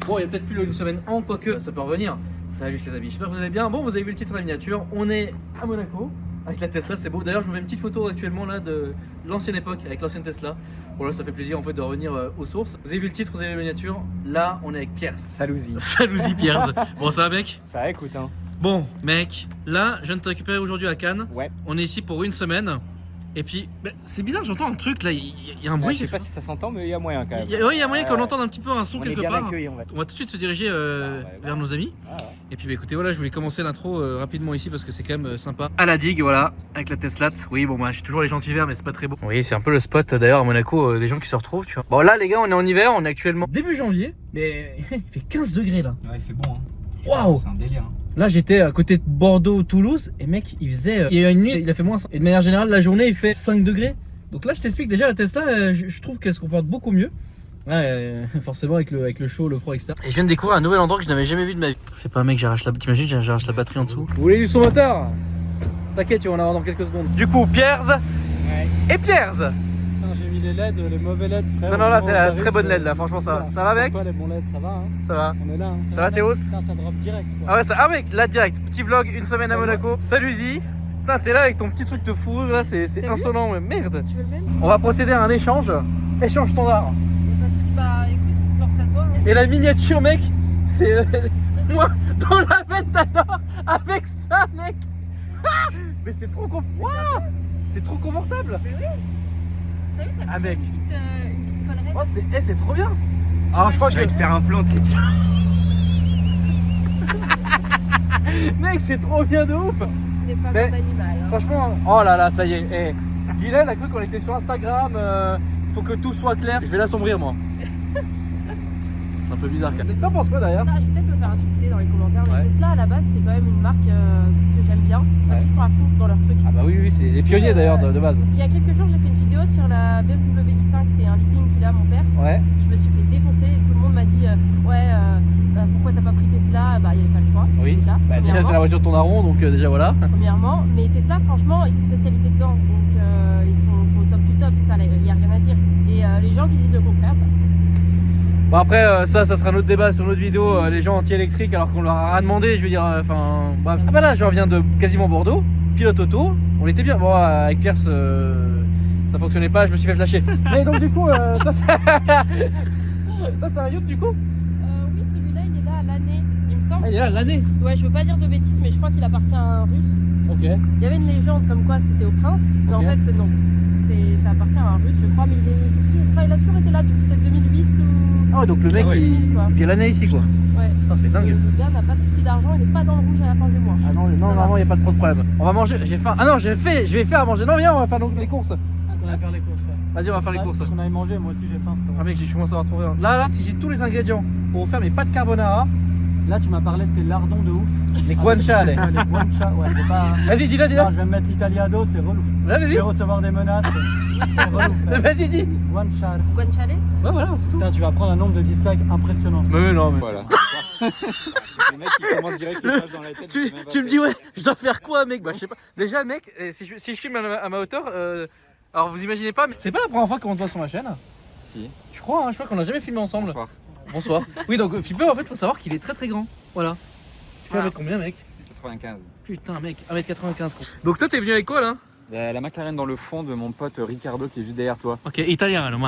Bon, il y a peut-être plus une semaine en, quoique ça peut revenir. Salut les amis, j'espère que vous allez bien. Bon, vous avez vu le titre de la miniature, on est à Monaco avec la Tesla, c'est beau. D'ailleurs, je vous mets une petite photo actuellement là de l'ancienne époque avec l'ancienne Tesla. Bon, là, ça fait plaisir en fait de revenir aux sources. Vous avez vu le titre, vous avez vu la miniature. Là, on est avec Pierre. Salouzi. Salouzi Pierre. Bon, ça va, mec? Ça écoute, hein. Bon, mec, là, je viens de te récupérer aujourd'hui à Cannes. Ouais. On est ici pour une semaine. Et puis, bah, c'est bizarre, j'entends un truc là, il y a un bruit. Je sais pas si ça s'entend, mais il y a moyen quand même. Il y a moyen qu'on entende un petit peu un son on quelque est bien part. accueillis, on va On va tout de suite se diriger vers nos amis. Ah ouais. Et puis bah, écoutez, voilà, je voulais commencer l'intro rapidement ici parce que c'est quand même sympa. À la digue, voilà, avec la Tesla. Oui, bon, bah, j'ai toujours les gens d'hiver, mais c'est pas très beau. Oui, c'est un peu le spot d'ailleurs à Monaco, des gens qui se retrouvent, tu vois. Bon, là, les gars, on est en hiver, on est actuellement début janvier, mais il fait 15 degrés là. Ouais, il fait bon, hein. Waouh! C'est un délire. Hein. Là, j'étais à côté de Bordeaux, Toulouse, et mec, il faisait. Il y a une nuit, il a fait moins 5. Et de manière générale, la journée, il fait 5 degrés. Donc là, je t'explique déjà, la Tesla, je trouve qu'elle se comporte beaucoup mieux. Ouais, forcément, avec le chaud, le froid, etc. Et je viens de découvrir un nouvel endroit que je n'avais jamais vu de ma vie. C'est pas un mec, j'arrache la. T'imagines, j'arrache la batterie en dessous. Vous voulez du son moteur? T'inquiète, tu vas en avoir dans quelques secondes. Du coup, Pierre's Ouais. et Pierre's. J'ai mis les LED, les mauvais LED, frère. Non, non, là, c'est la très bonne LED, là, franchement, ça va. Ça va, mec? Pas les bons LED, ça va, hein. Ça va. On est là, hein. Ça va, Théos? Ça drop direct, quoi. Ah ouais, ça. Ah, mec, là, direct. Petit vlog, une semaine Ça à va. Monaco. Salut, Zi. Putain, t'es là avec ton petit truc de fourrure, là, c'est T'as vu insolent, mais merde. Tu veux le même? On va procéder à un échange. Échange standard. Bah écoute, force à toi. Hein. Et la miniature, mec, c'est moi dans la Ventador avec ça, mec. Ah, mais c'est trop confortable. C'est trop confortable. Mais oui. T'as vu ça? Ah, mec. Une petite collerette. Oh, c'est trop bien. Alors je crois Je vais que te faire un plan, tu sais. mec, c'est trop bien de ouf. Ce n'est pas Mais- un animal. Hein. Franchement, oh là là, ça y est. Eh, Guylaine a cru qu'on était sur Instagram. Faut que tout soit clair. Je vais l'assombrir, moi. C'est un peu bizarre. Quand même. T'en penses quoi d'ailleurs? Ah, je vais peut-être me faire insulter dans les commentaires, mais Ouais. Tesla à la base c'est quand même une marque que j'aime bien parce Ouais. qu'ils sont à fond dans leur truc. Ah bah oui, c'est les C'est, pionniers d'ailleurs de base. Il y a quelques jours j'ai fait une vidéo sur la BMW i5, c'est un leasing qu'il a mon père. Ouais. Je me suis fait défoncer et tout le monde m'a dit pourquoi t'as pas pris Tesla? Bah il n'y avait pas le choix. Oui. Déjà, Bah déjà premièrement. c'est la voiture de ton daron, donc déjà voilà. Premièrement, mais Tesla, franchement, ils sont spécialisés dedans, donc ils sont au top du top, ça, il n'y a rien à dire. Et les gens qui disent le contraire, bah, Bon après ça sera notre débat sur notre vidéo, les gens anti-électriques alors qu'on leur a rien demandé, je veux dire, enfin bref. Ah bah là je reviens de quasiment Bordeaux, pilote auto, on était bien, bon avec Pierre ça fonctionnait pas, je me suis fait flasher. Mais donc du coup ça c'est un yacht du coup? oui, celui-là, il est là à l'année, il me semble. Ah il est là l'année. Ouais, je veux pas dire de bêtises, mais je crois qu'il appartient à un russe. Ok. Il y avait une légende comme quoi c'était au prince, mais Ok. en fait, non. Ça appartient à un russe, je crois, mais il a toujours été là depuis peut-être 2008 ou. Ah ouais donc le mec Ah ouais. il 2000, quoi. vit l'année ici quoi. Ouais. Putain c'est dingue. Le gars n'a pas de souci d'argent, il est pas dans le rouge à la fin du mois. Ah non, non Ça va. normalement il n'y a pas de trop de problème. On va manger, j'ai faim. Ah non je vais faire à manger. Non viens on va faire donc les courses. On va faire les courses, ouais. Vas-y on va faire les courses. On aille manger, moi aussi j'ai faim. frère. Ah mec je commence à avoir trouvé un. Là si j'ai tous les ingrédients pour faire mes pâtes carbonara, Là, tu m'as parlé de tes lardons de ouf. les guanciale. Ouais, les guancia, ouais, c'est pas. Vas-y dis-le, Non, dis-le. je vais me mettre l'italiado, c'est relou. Ouais, vas-y. Je vais recevoir des menaces. C'est relou, frère. Vas-y dis. Guancia. Guanciale? Ouais voilà c'est tout. Putain, tu vas prendre un nombre de dislikes impressionnant. Mais non mais. Voilà. Les mecs qui commencent direct le flash dans la tête. Tu me dis ouais, je dois faire quoi mec? Bah je sais pas. Déjà mec, si je filme à ma hauteur, alors vous imaginez pas, mais c'est pas la première fois qu'on te voit sur ma chaîne. Si. Je crois qu'on a jamais filmé ensemble. Bonsoir. Bonsoir. Oui donc Flipper en fait faut savoir qu'il est très très grand. Voilà. Tu fais Ah. 1m combien mec? 95. Putain mec, 1m95 quoi. Donc toi t'es venu avec quoi là? La McLaren dans le fond de mon pote Ricardo qui est juste derrière toi. Ok, italien alors.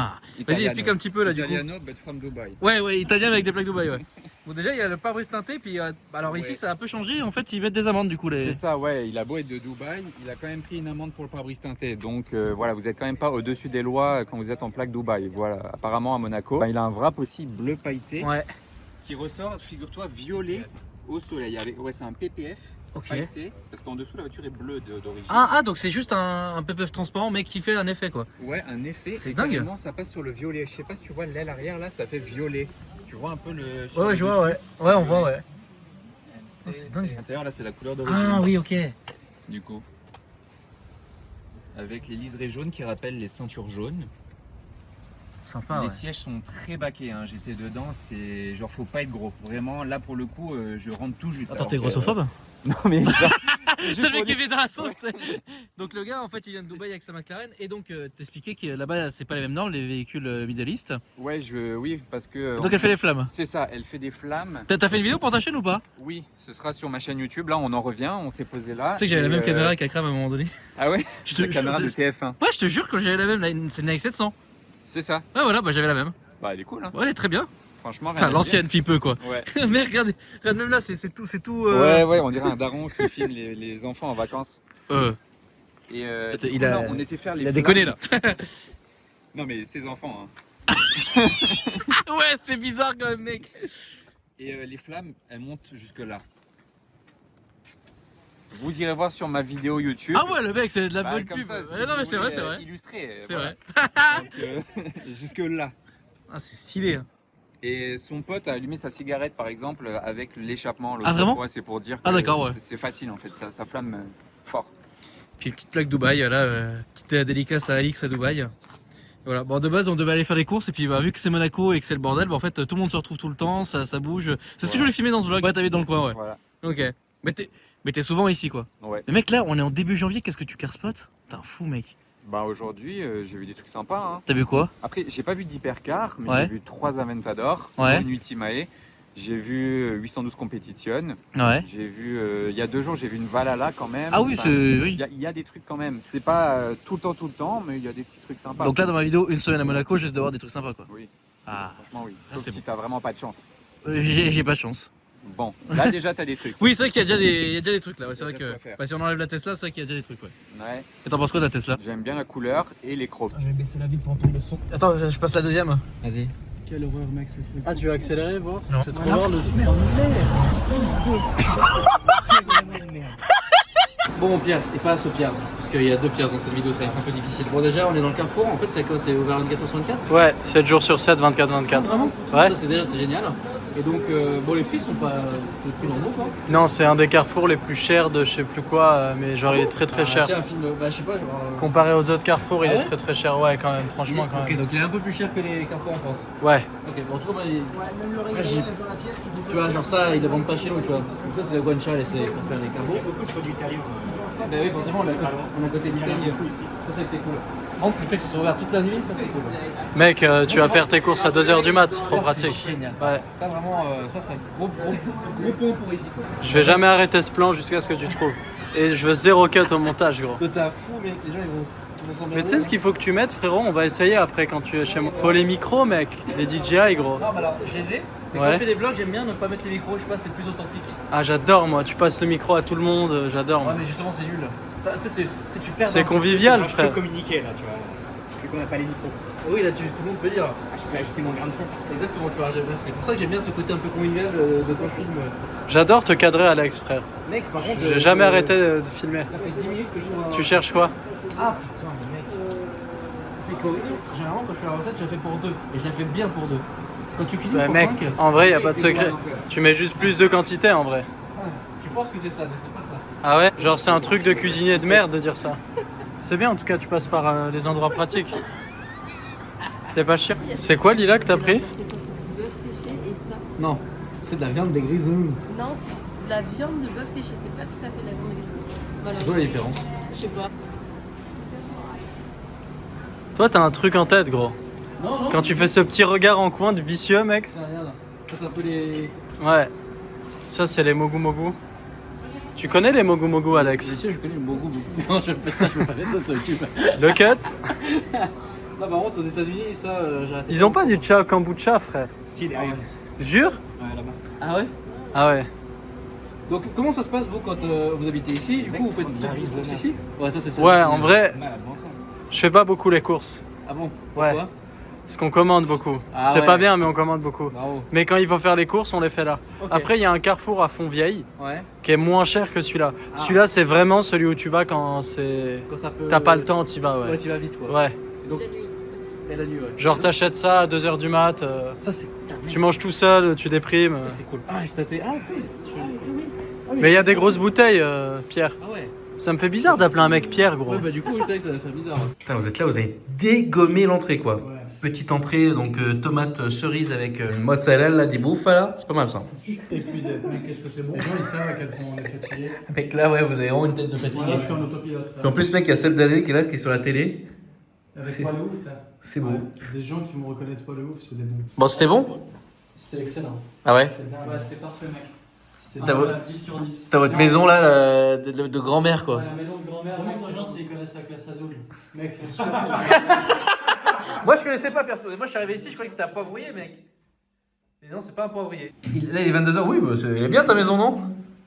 Vas-y explique un petit peu là du coup. Italiano, but from Dubai. Ouais, italien avec des plaques Dubaï, ouais. Bon, déjà, il y a le pare-brise teinté, puis alors ici, Ouais. ça a un peu changé. En fait, ils mettent des amendes du coup. C'est ça, ouais, il a beau être de Dubaï, il a quand même pris une amende pour le pare-brise teinté. Donc voilà, vous n'êtes quand même pas au-dessus des lois quand vous êtes en plaque Dubaï. Voilà, apparemment à Monaco. Bah, il a un wrap aussi bleu pailleté Ouais, qui ressort, figure-toi, violet au soleil. Ouais, c'est un PPF ok. pailleté parce qu'en dessous la voiture est bleue d'origine. Donc c'est juste un PPF transparent, mais qui fait un effet quoi. Ouais, un effet. C'est et dingue. carrément, ça passe sur le violet. Je sais pas si tu vois l'aile arrière là, ça fait violet. Tu vois un peu le. sur Ouais, le je vois, dessus, ouais. c'est Ouais, on violet. voit, ouais. C'est dingue. À l'intérieur là, c'est la couleur d'origine. Ah oui, ok. Du coup. Avec les liserés jaunes qui rappellent les ceintures jaunes. Sympa, Les ouais. sièges sont très baqués, hein. J'étais dedans, c'est genre faut pas être gros. Vraiment, là pour le coup, je rentre tout juste. Attends, Alors t'es que- grossophobe? Non mais ça, C'est le mec qui vient dans la sauce. tu sais. Donc le gars en fait il vient de Dubaï avec sa McLaren et donc t'expliquais que là-bas c'est pas les mêmes normes les véhicules Middle East. ouais, oui, parce que Donc elle fait les flammes. c'est ça, elle fait des flammes. T'as fait une vidéo pour ta chaîne ou pas? Oui, ce sera sur ma chaîne YouTube. Là, on en revient, on s'est posé là. Tu sais que j'avais la même caméra qu'Akram à un moment donné. Ah ouais. Je te La jure, caméra de c'est- TF1. Ouais je te jure que j'avais la même, c'est une AX700. C'est ça. Ouais voilà bah j'avais la même. Bah elle est cool. Hein. Ouais elle est très bien. Franchement, rien Enfin à dire. l'ancienne peu quoi. Ouais. Mais regarde même là c'est tout. Ouais, on dirait un daron qui filme les enfants en vacances. Et Attends, du il coup, a- là, on était faire les Il a flammes. déconné là. Non mais ses enfants. Hein. Ouais c'est bizarre quand même mec. Et les flammes, elles montent jusque là. Vous irez voir sur ma vidéo YouTube. Ah ouais le mec c'est de la Bah, bonne comme pub. ça, si Ouais, non mais vous c'est vrai voulez, c'est vrai. Illustrer. C'est voilà. vrai. Donc, jusque là. Ah c'est stylé. Hein. Et son pote a allumé sa cigarette par exemple avec l'échappement. Ah, vraiment? Ouais, c'est pour dire que Ah, d'accord, ouais. c'est facile en fait, ça flamme fort. Puis une petite plaque Dubaï, là, petite dédicace à Alix à Dubaï. Voilà, bon de base on devait aller faire les courses et puis bah, vu que c'est Monaco et que c'est le bordel, bah, en fait tout le monde se retrouve tout le temps, ça bouge. C'est ce que je voulais filmer dans ce vlog. Ouais t'habites dans le coin ouais. Voilà. Ok. Mais t'es souvent ici quoi. Ouais. Mais mec là on est en début janvier, qu'est-ce que tu carspot? T'es un fou mec. Bah aujourd'hui j'ai vu des trucs sympas. Hein. T'as vu quoi? Après j'ai pas vu d'hypercar, mais Ouais. j'ai vu 3 Aventador, Ouais. une Ultimae. J'ai vu 812 Competition. Ouais. J'ai vu il y a 2 jours j'ai vu une Valhalla quand même. Ah oui Enfin, c'est... Oui. il y a des trucs quand même. C'est pas tout le temps, mais il y a des petits trucs sympas. Donc là dans ma vidéo, une semaine à Monaco, juste de voir des trucs sympas quoi. Oui, Ah, franchement oui. ça, Sauf c'est si bon. t'as vraiment pas de chance. J'ai pas de chance. Bon, là déjà t'as des trucs. Oui c'est vrai qu'il y a déjà des trucs là, ouais, c'est Il y a vrai déjà de que... quoi faire. Bah, si on enlève la Tesla, c'est vrai qu'il y a déjà des trucs ouais. Ouais. Et t'en penses quoi de la Tesla? J'aime bien la couleur et les crocs. Je vais baisser la vitre pour entendre le son. Attends, je passe la deuxième. Vas-y. Quelle horreur, mec, ce truc. Ah, tu veux accélérer, voir? Non. C'est trop loin, le. Merde, Bon mon Pierre, et pas ce Pierre, parce qu'il y a deux Pierres dans cette vidéo, ça va être un peu difficile. Bon déjà on est dans le Carrefour, en fait c'est quoi? C'est ouvert 24/24? Ouais, 7 jours sur 7, 24/24. Vraiment? Ouais. Ça c'est génial. Et donc bon les prix sont pas les prix normaux quoi. Non, c'est un des carrefours les plus chers de je sais plus quoi, mais genre il est très très cher. Tiens un film, bah je sais pas genre... Comparé aux autres carrefours, il Ah est ouais très très cher. Ouais, quand même, franchement, quand Ok même. donc il est un peu plus cher que les Carrefour en France. Ouais. Ok bon en tout cas moi, tu vois genre ça ils le vendent pas chez nous tu vois. Donc ça c'est le guancia et c'est pour faire les cabots. Beaucoup de produits italiens. Bah oui forcément on a côté d'Italie. Ça c'est que c'est cool. Par contre le fait que ce soit ouvert toute la nuit ça c'est cool. Mec, tu vas faire tes courses à 2h du mat, c'est trop Ça, pratique. C'est génial. Ouais. Ça vraiment, ça c'est un gros point pour ici. Quoi. Je vais jamais arrêter ce plan jusqu'à ce que tu trouves. Et je veux 0 cut au montage, gros. Toi t'es un fou mec, les gens ils vont s'en Mais tu sais ce qu'il faut que tu mettes, frérot? On va essayer après quand tu es chez moi. Faut les micros, mec. Les DJI, gros. Non mais alors je les ai. Mais quand Ouais. je fais des vlogs j'aime bien ne pas mettre les micros, je sais pas c'est plus authentique. Ah, j'adore, moi. Tu passes le micro à tout le monde, j'adore. Ouais moi. mais justement c'est nul. Ça, tu sais tu perds. C'est dans- convivial, Je peux frère. communiquer là, tu vois. Vu qu'on n'a pas les micros. Oui là tout le monde peut dire. Je peux ajouter mon grain de son. Exactement tu vois, c'est pour ça que j'aime bien ce côté un peu convivial de quand je filme. J'adore te cadrer, Alex, frère. Mec par contre. J'ai jamais arrêté de filmer. Ça fait 10 minutes que je joue Tu cherches quoi? Ah putain mais mec. Généralement quand je fais la recette je la fais pour 2 et je la fais bien pour 2. Quand tu cuisines Bah, pour mec, 5. en vrai, y a pas de secret. Tu mets juste plus de quantité, en vrai. Tu penses que c'est ça mais c'est pas ça. Ah ouais? Genre, c'est un truc de cuisinier de merde de dire ça. C'est bien, en tout cas, tu passes par les endroits pratiques. T'es pas chiant. C'est quoi, Lila, que t'as pris? Bœuf séché et ça. Non, c'est de la viande des grisons. Non, c'est de la viande de bœuf séché, c'est pas tout à fait de la viande de grisou. Voilà. C'est quoi la différence? Je sais pas. Toi, t'as un truc en tête, gros. Non, non. Quand tu fais ce petit regard en coin de vicieux, mec. C'est rien là. Ça c'est un peu les. Ouais. Ça, c'est les Mogu Mogu. Tu connais les Mogu Mogu, Alex? Bien sûr, je connais le bon goût. Non, je peux pas mettre ça sur YouTube. Le cut? Non, par contre, aux États-Unis, ça, j'ai arrêté. Ils ont pas du cha kombucha, frère. Si, Ah derrière. ouais. Jure? Ouais, là-bas. Ah ouais? Ah ouais. Donc, comment ça se passe, vous, quand vous habitez ici? Du coup, vous faites de l'Arizona. courses ici? Ouais, ça c'est ça. Ouais, en vrai, Malade, bon, quoi. je fais pas beaucoup les courses. Ah bon? Ouais. Pourquoi? Parce qu'on commande beaucoup. Ah C'est ouais. pas bien, mais on commande beaucoup. Bravo. Mais quand il faut faire les courses, on les fait là. Ok. Après, il y a un carrefour à Fontvieille Ouais. qui est moins cher que celui-là. Ah. Celui-là, c'est vraiment celui où tu vas quand c'est. Quand ça peut. T'as pas le temps, t'y vas, Ouais, ouais. tu vas vite quoi. Ouais. Et donc, La nuit aussi. et la nuit, ouais. Genre, t'achètes ça à 2h du mat, Ça c'est. tu manges tout seul, tu déprimes. Ça c'est cool. Ah, staté. Ah, ok. Mais il y a des grosses bouteilles, Pierre. Ah ouais. Ça me fait bizarre d'appeler un mec Pierre, gros. Ouais, bah du coup, c'est vrai que ça va faire bizarre. Putain, vous êtes là, vous avez dégommé l'entrée quoi. Ouais. Petite entrée, donc tomate cerise avec mozzarella di bufala. C'est pas mal ça. Épuisé, mec, qu'est-ce que c'est bon. Les gens ils savent à quel point on est fatigué. Mec, là, ouais, vous avez vraiment une tête de fatigué. Voilà, je suis en autopilote. Et en plus, mec, il y a Seb Dalé qui est là, qui est sur la télé. Avec c'est- pas le ouf, frère. C'est beau. Ouais. Des gens qui me reconnaissent pas le ouf, c'est des bons. Bon, c'était bon? C'est excellent. Ah ouais? C'est bien. Ouais, c'était parfait, mec. C'était T'as un 10 sur 10. T'as votre maison là, de grand-mère quoi. Ouais, la maison de grand-mère. Demande aux gens s'ils connaissent la classe Azul. Mec, c'est sûr. Moi, je connaissais pas perso. Moi, je suis arrivé ici, je croyais que c'était un poivrier, mec. Mais non, c'est pas un poivrier. Là, il est 22h. Oui, bah, elle est bien ta maison, non?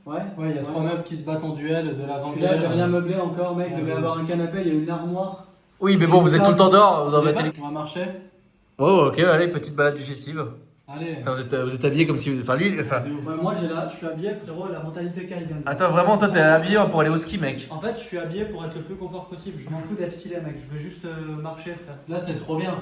Ouais, il y a 3 meubles qui se battent en duel de l'avant-guerre. Là, j'ai rien meublé encore, mec. Il devait y avoir un canapé, il y a une armoire. Oui, mais bon, vous êtes tout le temps dehors. Vous en mettez. On va marcher. Oh, ok, allez, petite balade digestive. Allez. Attends, vous êtes habillé comme si. Enfin, lui. Enfin. Ouais, moi, je suis habillé, frérot, la mentalité kaizen. Attends, vraiment, toi, t'es habillé pour aller au ski, mec. En fait, je suis habillé pour être le plus confort possible. Je m'en fous d'être stylé, mec. Je veux juste marcher, frère. Là, c'est trop bien.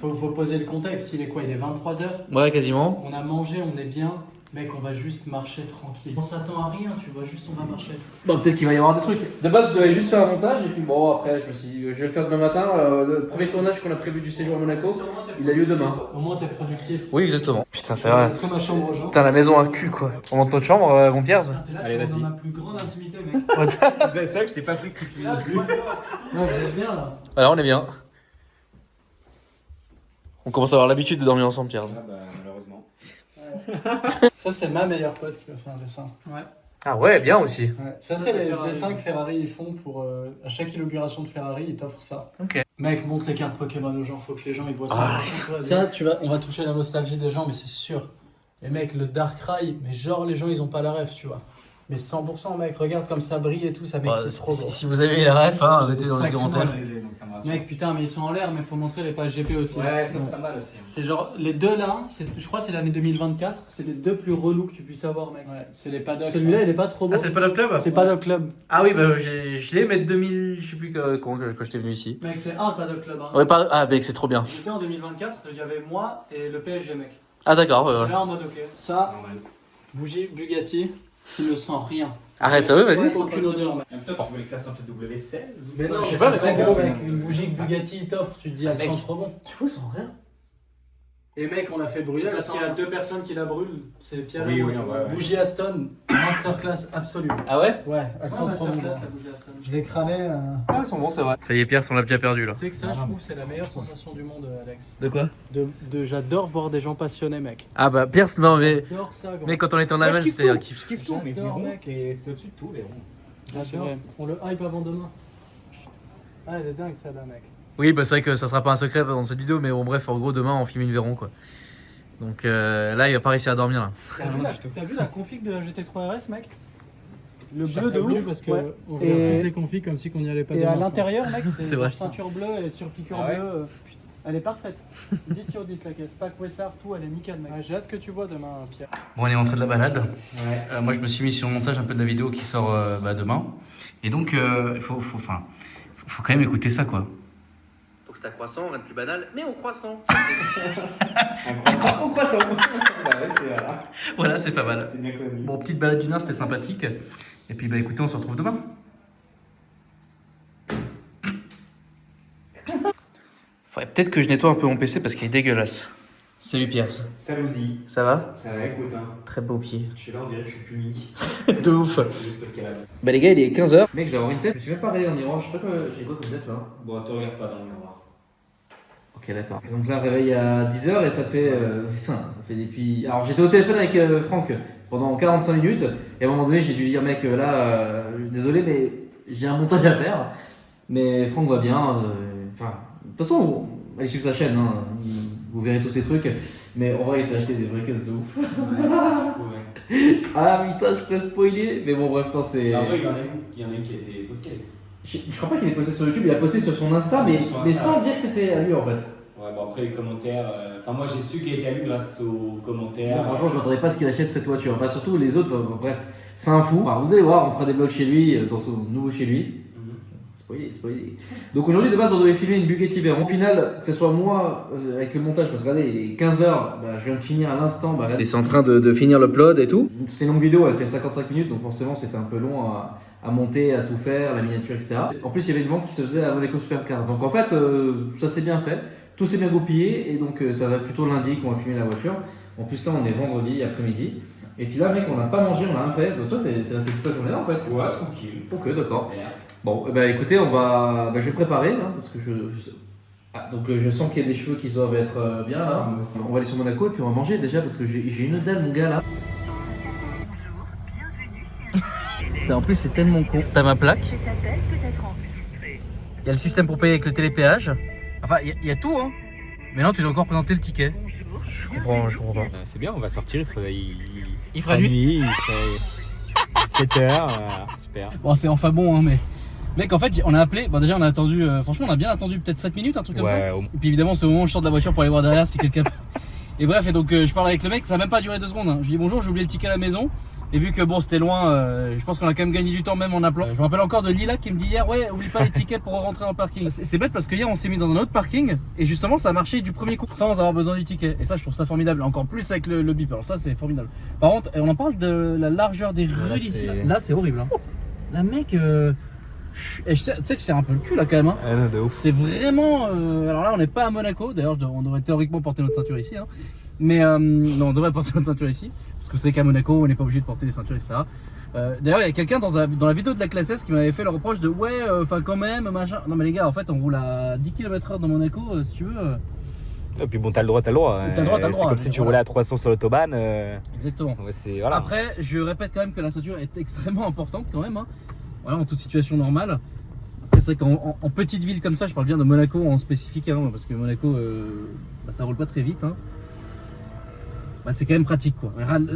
Faut poser le contexte. Il est quoi? Il est 23h. Ouais, quasiment. On a mangé, on est bien. Mec, on va juste marcher tranquille. On s'attend à rien, tu vois, juste on va marcher. Bon, peut-être qu'il va y avoir des trucs. De base, je devais juste faire un montage, et puis bon, après, je me suis dit, je vais le faire demain matin. Le premier tournage qu'on a prévu du séjour à Monaco, il a lieu demain. Au moins, t'es productif. Oui, exactement. Putain, c'est vrai. Comme ma chambre aux gens. Putain, la maison à cul, quoi. On monte notre chambre, mon Pierre? Putain, t'es là, Allez, tu es vas-y. dans ma plus grande intimité, mec. C'est ça que je t'ai pas pris que tu fais. Là, je vois le corps. Ouais, vous êtes bien là. Alors, on est bien. On commence à avoir l'habitude de dormir ensemble, Pierre. Ah bah, malheureusement. Ça, c'est ma meilleure pote qui m'a fait un dessin. Ouais. Ah ouais, bien aussi. Ça, c'est les dessins que Ferrari ils font pour. À chaque inauguration de Ferrari, ils t'offrent ça. Ok. Mec, montre les cartes Pokémon aux gens, faut que les gens ils voient ça. Ah, Ça, on va toucher la nostalgie des gens, mais c'est sûr. Et mec, le Darkrai, mais genre les gens ils ont pas la ref, tu vois. Mais 100%, mec, regarde comme ça brille et tout, ça m'excite trop gros. Si vous avez la ref, hein, mettez dans les Sac commentaires. Simon. Donc ça me rassure. Mec, putain, mais ils sont en l'air, mais faut montrer les pages GP aussi. Ouais, ça c'est pas mal aussi. C'est genre, les deux là, je crois que c'est l'année 2024, c'est les deux plus relous que tu puisses avoir, mec. Ouais, c'est les paddocks. Celui-là, il est pas trop beau. Ah, c'est pas le club? C'est Paddock Club. Ah oui, bah je l'ai, mais 2000, je sais plus quand j'étais venu ici. Mec, c'est un Paddock Club. Hein. Ouais, pas. Ah, mec, c'est trop bien. J'étais en 2024, il y avait moi et le PSG, mec. Ah, d'accord, ouais, voilà. Là en mode ok. Ça, Normal. bougie Bugatti, qui ne sent rien. Arrête, ça veut, vas-y. Ouais, aucune odeur, mec. En même temps, tu voulais que ça sente le W16 ou Mais non, Je sais mais pas, ça mais sent mec, bon, mec. Une bougie que Bugatti il t'offre, tu te dis, elle mec. sent trop bon. Tu vois, ils sont rien. Et mec, on l'a fait brûler parce qu'il y a deux personnes qui la brûlent. C'est Pierre Oui, et moi. oui, tu vois. ouais, ouais. Bougie Aston, masterclass absolue. Ah ouais? Ouais, elles sont trop bonnes. Je l'ai cramé. Ah, ils sont bons, c'est vrai. Ça y est, Pierre, on l'a bien perdu là. Tu sais que ça, je trouve, c'est la meilleure sensation du monde, Alex. De quoi? J'adore voir des gens passionnés, mec. Ah bah, Pierre, non, mais. J'adore ça, gros. Mais quand on était en Allemagne, c'était un kiff. Je kiffe tout, mais J'adore, Véron, mec. c'est au-dessus de tout, Véron. Ah, c'est vrai. On le hype avant demain. Ah, elle est dingue, celle-là, mec. Oui, bah c'est vrai que ça sera pas un secret dans cette vidéo, mais bon, bref, en gros, demain, on filme une Véron quoi. Donc là, il va pas réussir à dormir là. T'as vu la config de la GT3 RS, mec? Le Ça bleu fait de bleu ouf parce que Ouais. on Et- regarde toutes les configs comme si qu'on n'y allait pas. Et à l'intérieur, mec, C'est vrai. ceinture bleue et sur piqûre Ah ouais bleue. Elle est parfaite. 10 sur 10 la caisse. Pack Wessard, tout, elle est nickel, mec. J'ai hâte que tu vois demain, Pierre. Bon, on est rentré de la balade. Ouais. Moi, je me suis mis sur le montage un peu de la vidéo qui sort demain. Et donc, il faut quand même écouter ça quoi. Donc c'est un croissant, rien de plus banal, mais au croissant. Un croissant au croissant. Bah ouais, c'est voilà. Voilà, c'est pas mal. C'est bien connu. Bon, petite balade d'une heure, c'était sympathique. Et puis, bah écoutez, on se retrouve demain. Faudrait peut-être que je nettoie un peu mon PC parce qu'il est dégueulasse. Salut Pierre, Salouzi. ça va? Ça va, écoute, hein. Très beau pied. Je suis là, on dirait que je suis puni. De ouf. C'est juste parce qu'elle a. Bah les gars, il est 15h. Mec, je vais avoir une tête. Je me suis même pas regardé en miroir. Je sais pas quoi, j'ai quoi comme tête là. Bon, te regarde pas dans le miroir. Ok, d'accord. Donc là, réveil à 10h et ça fait. Putain, ça fait depuis. Alors j'étais au téléphone avec Franck pendant 45 minutes. Et à un moment donné, j'ai dû lui dire, mec, là, désolé, mais j'ai un montage à faire. Mais Franck va bien. Enfin, de toute façon, allez suivre sa chaîne. Hein. Vous verrez tous ces trucs. Mais en vrai, il s'est acheté des vraies caisses de ouf. Ouais. Ah putain, je pourrais spoiler. Mais bon, bref, putain, c'est. Après, il y en a une qui a été postée. Je crois pas qu'il est posté sur YouTube, il a posté sur son Insta, mais, Sur son mais Insta. sans dire que c'était à lui en fait. Ouais, bon, après, les commentaires. Enfin, moi, j'ai su qu'il était à lui grâce aux commentaires. Bon, franchement, je m'attendais pas à ce qu'il achète cette voiture. Enfin, surtout les autres, bref, c'est un fou. Enfin, vous allez voir, on fera des vlogs chez lui, dans son nouveau chez lui. Spoiler. Donc aujourd'hui, de base, on devait filmer une Bugatti Veyron. Au final, que ce soit moi avec le montage, parce que regardez, il est 15h, bah, je viens de finir à l'instant. Bah, regardez, c'est en train de finir l'upload et tout. C'est une longue vidéo, elle fait 55 minutes, donc forcément, c'était un peu long à monter, à tout faire, la miniature, etc. En plus, il y avait une vente qui se faisait à Monaco Supercar. Donc en fait, ça s'est bien fait. Tout s'est bien goupillé et donc ça va plutôt lundi qu'on va filmer la voiture. En plus là on est vendredi après-midi. Et puis là mec on n'a pas mangé, on n'a rien fait. Donc toi t'es resté toute la journée là en fait. Ouais, tranquille. Ok d'accord. Bon écoutez on va, je vais préparer hein, parce que je sens qu'il y a des cheveux qui doivent être bien là. On va aller sur Monaco et puis on va manger déjà parce que j'ai une dalle mon gars là. En plus c'est tellement con. T'as ma plaque. Il y a le système pour payer avec le télépéage. Enfin il y a tout hein. Mais non tu dois encore présenter le ticket. Je comprends pas. C'est bien, on va sortir, Il fera nuit. il serait 7h, super. Bon, c'est enfin bon, hein, mais. Mec, en fait, on a appelé. Bon, déjà, on a attendu. Franchement, on a bien attendu peut-être 7 minutes, un truc comme ça. Au moins. Et puis, évidemment, c'est au moment où je sors de la voiture pour aller voir derrière si quelqu'un. Et bref, et donc, je parle avec le mec, ça a même pas duré 2 secondes. Hein. Je lui dis bonjour, j'ai oublié le ticket à la maison. Et vu que bon, c'était loin, je pense qu'on a quand même gagné du temps, même en appelant. Je me rappelle encore de Lila qui me dit hier, ouais, oublie pas les tickets pour rentrer dans le parking. C'est bête parce que hier, on s'est mis dans un autre parking. Et justement, ça a marché du premier coup sans avoir besoin du ticket. Et ça, je trouve ça formidable. Encore plus avec le bip. Alors, ça, c'est formidable. Par contre, on en parle de la largeur des rues d'ici. Là, c'est horrible. Hein. Là, mec. Tu sais que c'est un peu le cul là quand même. Hein. Ah, non, de ouf. C'est vraiment. Alors là, on n'est pas à Monaco. D'ailleurs, on devrait théoriquement porter notre ceinture ici. Hein. Mais non, on devrait porter notre ceinture ici. Parce que vous savez qu'à Monaco, on n'est pas obligé de porter des ceintures, etc. D'ailleurs, il y a quelqu'un dans la vidéo de la classe S qui m'avait fait le reproche de ouais, enfin quand même, machin. Non, mais les gars, en fait, on roule à 10 km/h dans Monaco, si tu veux. Et puis bon, t'as le droit. T'as le droit. C'est comme si tu roulais à 300 sur l'autobahn. Exactement. Ouais, voilà. Après, je répète quand même que la ceinture est extrêmement importante quand même. Hein. Voilà, en toute situation normale. Après, c'est vrai qu'en petite ville comme ça, je parle bien de Monaco en spécifique, hein, parce que Monaco, ça roule pas très vite. Hein. Bah, c'est quand même pratique quoi.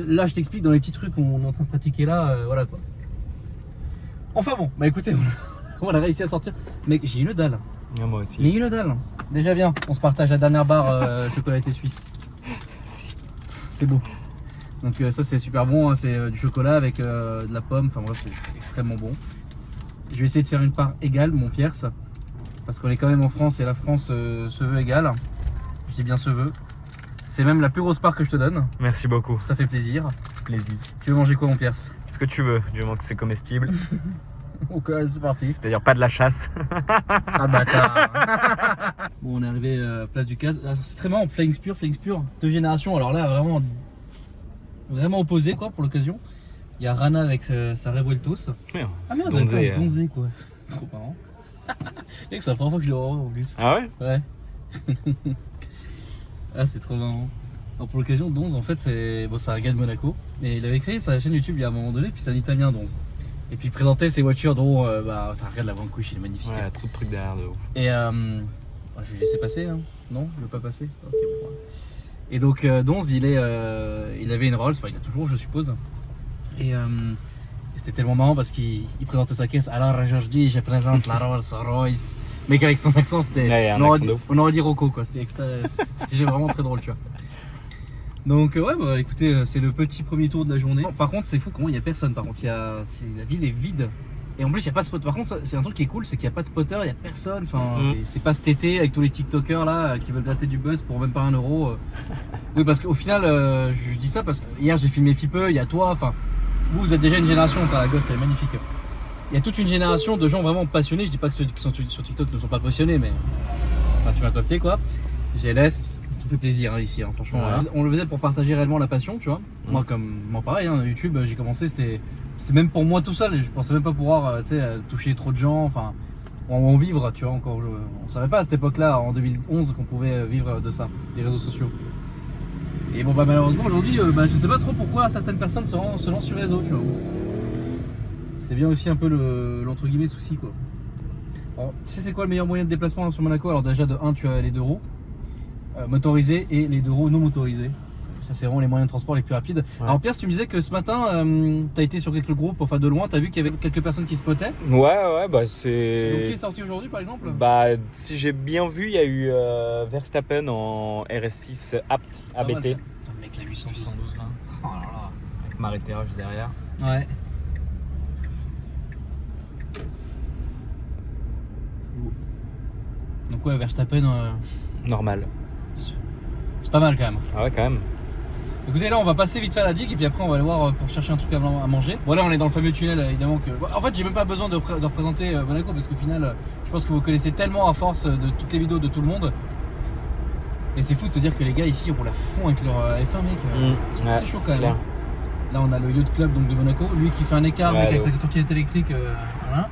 Là, je t'explique dans les petits trucs qu'on est en train de pratiquer là, voilà quoi. Enfin bon, bah écoutez, on a réussi à sortir. Mec, j'ai une dalle. Ah, moi aussi. Mais une dalle. Déjà viens, on se partage la dernière barre chocolaté suisse. C'est beau. Donc ça c'est super bon, hein, c'est du chocolat avec de la pomme, enfin bref c'est extrêmement bon. Je vais essayer de faire une part égale mon Pierce, parce qu'on est quand même en France et la France se veut égale. Je dis bien se veut. C'est même la plus grosse part que je te donne, Merci beaucoup. ça fait plaisir. Plaisir. Tu veux manger quoi mon Pierce? Ce que tu veux, du moment que c'est comestible. Ok, c'est parti. C'est-à-dire pas de la chasse. Ah bâtard. Bon on est arrivé place du Caz. C'est très marrant, Flying Spur, 2 générations, alors là vraiment opposé quoi pour l'occasion. Il y a Rana avec sa Revueltos. Ah merde, Donzé, d'accord, Donzé quoi. Trop marrant. Mec, c'est la première fois que je le revois en plus. Ah ouais? Ouais. Ah c'est trop marrant. Alors pour l'occasion, Donz en fait c'est un gars de Monaco. Et il avait créé sa chaîne YouTube il y a un moment donné, puis c'est un italien Donz. Et puis il présentait ses voitures dont regarde la Vanquish, il est magnifique. Ouais, trop de trucs derrière de ouf. Et je vais laisser passer hein. Non, je veux pas passer. Ok bon. Et donc Donz il avait une Rolls, enfin il a toujours je suppose. Et c'était tellement marrant parce qu'il présentait sa caisse. Alors aujourd'hui je présente la Rolls Royce. Mais qu'avec son accent c'était. Ouais, on aurait dit Rocco quoi. C'était vraiment très drôle tu vois. Donc ouais bah écoutez c'est le petit premier tour de la journée. Par contre c'est fou comment il n'y a personne par contre. La ville est vide. Et en plus il n'y a pas de spot. Par contre c'est un truc qui est cool, c'est qu'il n'y a pas de spotter, il n'y a personne. Enfin c'est pas cet été avec tous les TikTokers là qui veulent gratter du buzz pour même pas 1 euro. Oui parce qu'au final je dis ça parce que hier j'ai filmé Fipeux, il y a toi, enfin vous êtes déjà une génération, t'as la gosse, c'est magnifique. Il y a toute une génération de gens vraiment passionnés, je dis pas que ceux qui sont sur TikTok ne sont pas passionnés mais enfin, tu m'as capté quoi. GLS, ça fait plaisir hein, ici, hein, franchement. Ouais. On le faisait pour partager réellement la passion, tu vois. Moi, pareil, hein, YouTube, j'ai commencé, c'était même pour moi tout seul. Je pensais même pas pouvoir toucher trop de gens, enfin, en vivre, tu vois. Encore, on savait pas à cette époque-là, en 2011, qu'on pouvait vivre de ça, des réseaux sociaux. Et bon, bah malheureusement, aujourd'hui, je sais pas trop pourquoi certaines personnes se lancent sur réseau, tu vois. C'est bien aussi un peu l'entre guillemets souci, quoi. Alors, tu sais, c'est quoi le meilleur moyen de déplacement sur Monaco? Alors, déjà, de 1, tu as les 2 roues. Motorisés et les 2 roues non motorisés. Ça c'est vraiment les moyens de transport les plus rapides. Ouais. Alors Pierre, tu me disais que ce matin tu as été sur quelques groupes, enfin de loin, tu as vu qu'il y avait quelques personnes qui spottaient. Ouais, bah c'est... Donc qui est sorti aujourd'hui par exemple? Bah si j'ai bien vu, il y a eu Verstappen en RS6 Apt ABT. Putain, mec, la 812 là. Oh là là. Avec Maréterage derrière. Ouais. Donc ouais, Verstappen... Normal. C'est pas mal quand même. Ah ouais quand même. Écoutez là on va passer vite fait à la digue et puis après on va aller voir pour chercher un truc à manger. Bon là on est dans le fameux tunnel évidemment que... En fait j'ai même pas besoin de représenter Monaco parce qu'au final je pense que vous connaissez tellement à force de toutes les vidéos de tout le monde Et c'est fou de se dire que les gars ici roulent à fond avec leur F1 mec. C'est Ouais, très chaud c'est quand même. clair. Là on a le Yacht Club donc, de Monaco, lui qui fait un écart Ouais, mec, avec de sa ouf. trottinette électrique. Voilà.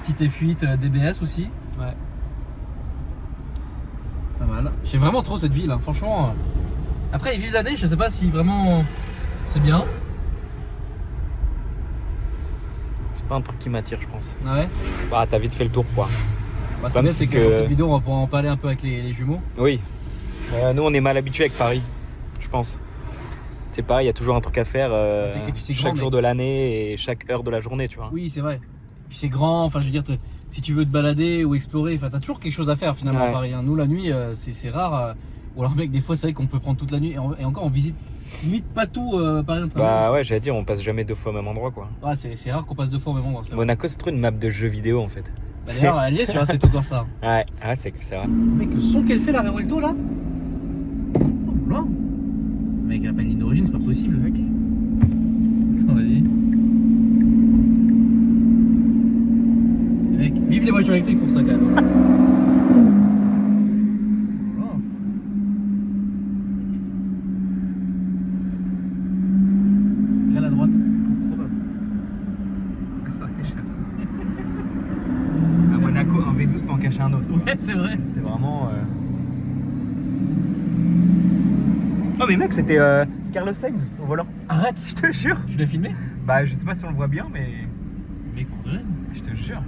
Petite F8 DBS aussi. Ouais. Pas mal. J'aime vraiment trop cette ville, hein. Franchement. Après ils vivent l'année, je sais pas si vraiment c'est bien. C'est pas un truc qui m'attire, je pense. Ah ouais. Bah, t'as vite fait le tour, quoi. Bah, ce Comme qui est bien, c'est si que que- dans cette vidéo on va pouvoir en parler un peu avec les jumeaux. Oui. Nous, on est mal habitués avec Paris, je pense. C'est pareil, il y a toujours un truc à faire Et puis c'est chaque grand, jour mec. de l'année et chaque heure de la journée, tu vois. Oui c'est vrai. Et puis c'est grand, enfin je veux dire si tu veux te balader ou explorer, enfin t'as toujours quelque chose à faire finalement à Ouais. Paris. Hein. Nous la nuit c'est rare. Ou alors mec des fois c'est vrai qu'on peut prendre toute la nuit et encore on visite limite pas tout Paris en train Bah ouais, j'allais dire, on passe jamais 2 fois au même endroit, quoi. Ouais, c'est rare qu'on passe 2 fois au même endroit. c'est vrai. Monaco, c'est trop une map de jeux vidéo, en fait. Bah, d'ailleurs elle y est sur Assetto Corsa. Ouais, c'est vrai. Mec le son qu'elle fait la Revuelto là. Oh là. Mec elle a pas une ligne d'origine, c'est pas possible mec. Ça vas-y. Mec, vive les voitures électriques pour ça quand même. Oh. Là à droite, probable. À Monaco, un V12 peut en cacher un autre. Ouais, c'est vrai. C'est vraiment. Oh, mais mec, c'était Carlos Sainz au volant. Arrête. Je te jure. Tu l'as filmé? Bah, je sais pas si on le voit bien, mais. Mec, pour de vrai. Je te jure.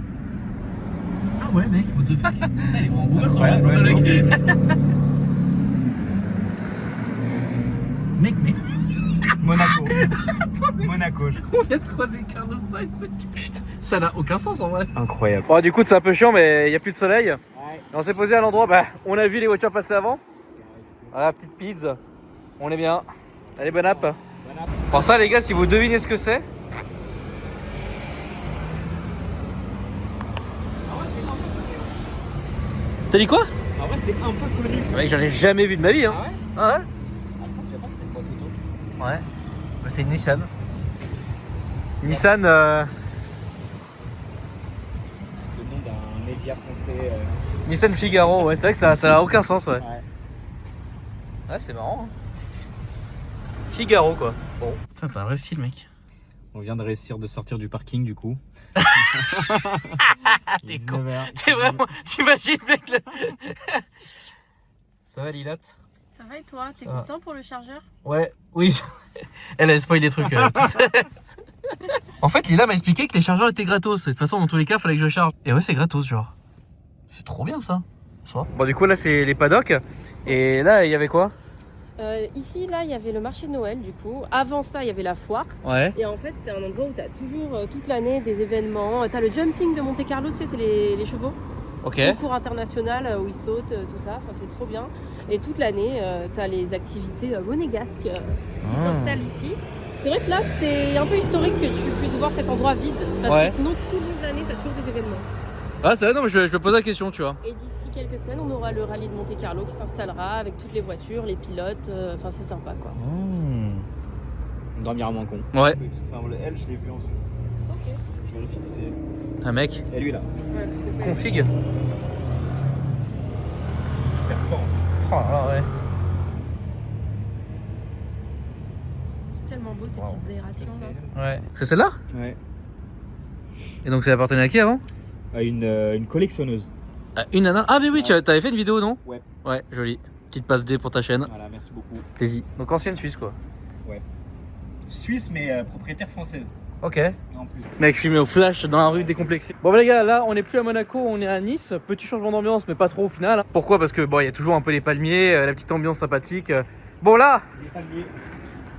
Ah ouais mec, what the fuck. Elle est vraiment beau gosse, Ouais, hein, ouais, ce de mec. Mec, mais Monaco. Monaco. on vient de croiser Carlos Sainz, mec. Putain, ça n'a aucun sens en vrai. Incroyable. Bon, du coup, c'est un peu chiant, mais il n'y a plus de soleil. Et on s'est posé à l'endroit, bah, on a vu les voitures passer avant. Voilà, petite pizza. On est bien. Allez, bon app. Pour ça, les gars, si vous devinez ce que c'est. T'as dit quoi? Ah ouais, c'est un peu connu. Mec, j'en ai jamais vu de ma vie. Hein. Ah ouais? Ah ouais? Après, je savais pas que c'était une boîte auto. Ouais. Bah, c'est une Nissan. Nissan. Le nom d'un média français. Nissan Figaro, ouais, c'est vrai que ça n'a aucun sens, ouais. Ouais. Ouais, c'est marrant. Hein. Figaro, quoi. Bon. Putain, t'as un vrai style, mec. On vient de réussir de sortir du parking, du coup. T'es Il est con. 19h. T'es vraiment. T'imagines, mec, le... Ça va, Lilotte? Ça va et toi? T'es Ça va. content pour le chargeur? Ouais, oui. Elle a spoilé des trucs. En fait, Lila m'a expliqué que les chargeurs étaient gratos. De toute façon, dans tous les cas, fallait que je charge. Et ouais, c'est gratos, genre. C'est trop bien, ça. Bon, du coup, là, c'est les paddocks. Et là, il y avait quoi? Ici, là, il y avait le marché de Noël, du coup. Avant ça, il y avait la foire. Ouais. Et en fait, c'est un endroit où tu as toujours, toute l'année, des événements. Tu as le jumping de Monte Carlo, tu sais, c'est les chevaux. Ok. Le cours international où ils sautent, tout ça. Enfin, c'est trop bien. Et toute l'année, tu as les activités monégasques qui s'installent ici. C'est vrai que là, c'est un peu historique que tu puisses voir cet endroit vide. Parce Ouais. que sinon, tout le long de l'année, tu as toujours des événements. Ah, c'est vrai, non, mais je me pose la question, tu vois. Et d'ici quelques semaines, on aura le rallye de Monte Carlo qui s'installera avec toutes les voitures, les pilotes. Enfin, c'est sympa, quoi. On dormira à Mancon. Ouais. Enfin, elle, je l'ai vu en Suisse. Ok. Je vérifie si c'est. Un mec. Et lui là. Config. Super sport en plus. Oh là là, ouais. C'est tellement beau ces petites aérations. là. Ouais. C'est celle-là? Ouais. Et donc, ça appartenait à qui avant? À une collectionneuse. Une nana. Ah, mais oui, Ouais. t'avais fait une vidéo, non? Ouais. Ouais, joli. Petite passe D pour ta chaîne. Voilà, merci beaucoup. Plaisir. Donc, ancienne Suisse, quoi. Suisse, mais propriétaire française. Ok. En plus. Mec, filmé au flash dans la rue décomplexée. Bon, bah, les gars, là, on n'est plus à Monaco, on est à Nice. Petit changement d'ambiance, mais pas trop au final. Pourquoi? Parce que, bon, il y a toujours un peu les palmiers, la petite ambiance sympathique. Bon, là.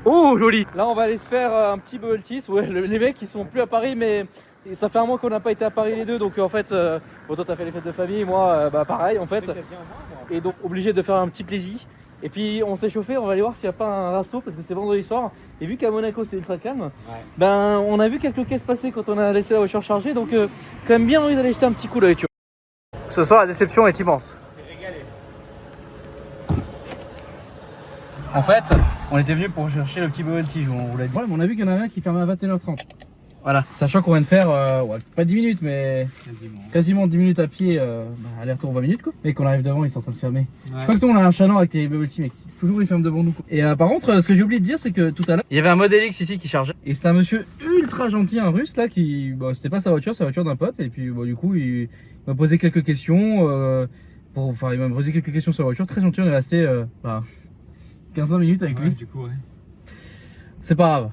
Oh, joli. Là, on va aller se faire un petit bubble tea. Ouais, les mecs, ils sont plus à Paris, mais ça fait un mois qu'on n'a pas été à Paris les deux. Donc, en fait, bon, toi, t'as fait les fêtes de famille, moi, bah, pareil, en fait. Et donc, obligé de faire un petit plaisir. Et puis, on s'est chauffé, on va aller voir s'il n'y a pas un rasso, parce que c'est vendredi soir. Et vu qu'à Monaco, c'est ultra calme, ben, on a vu quelques caisses passer quand on a laissé la voiture chargée. Donc, quand même bien envie d'aller jeter un petit coup d'œil, tu vois. Ce soir, la déception est immense. En fait, on était venu pour chercher le petit bubble tea, on vous l'a dit. Ouais, mais on a vu qu'il y en avait un qui fermait à 21h30. Voilà, sachant qu'on vient de faire, ouais, pas 10 minutes, mais quasiment 10 minutes à pied, aller-retour 20 minutes quoi. Mais qu'on arrive devant, ils sont en train de fermer. Je crois que nous on a un chaland avec tes bubble tea, mec. Toujours ils ferment devant nous. Et par contre, ce que j'ai oublié de dire, c'est que tout à l'heure, il y avait un Model X ici qui chargeait. Et c'était un monsieur ultra gentil, un russe là, qui. Bah, c'était pas sa voiture d'un pote. Et puis bah, du coup, il m'a posé quelques questions. Il m'a posé quelques questions sur la voiture. Très gentil, on est resté 15-20 minutes avec lui. Du coup, ouais. C'est pas grave.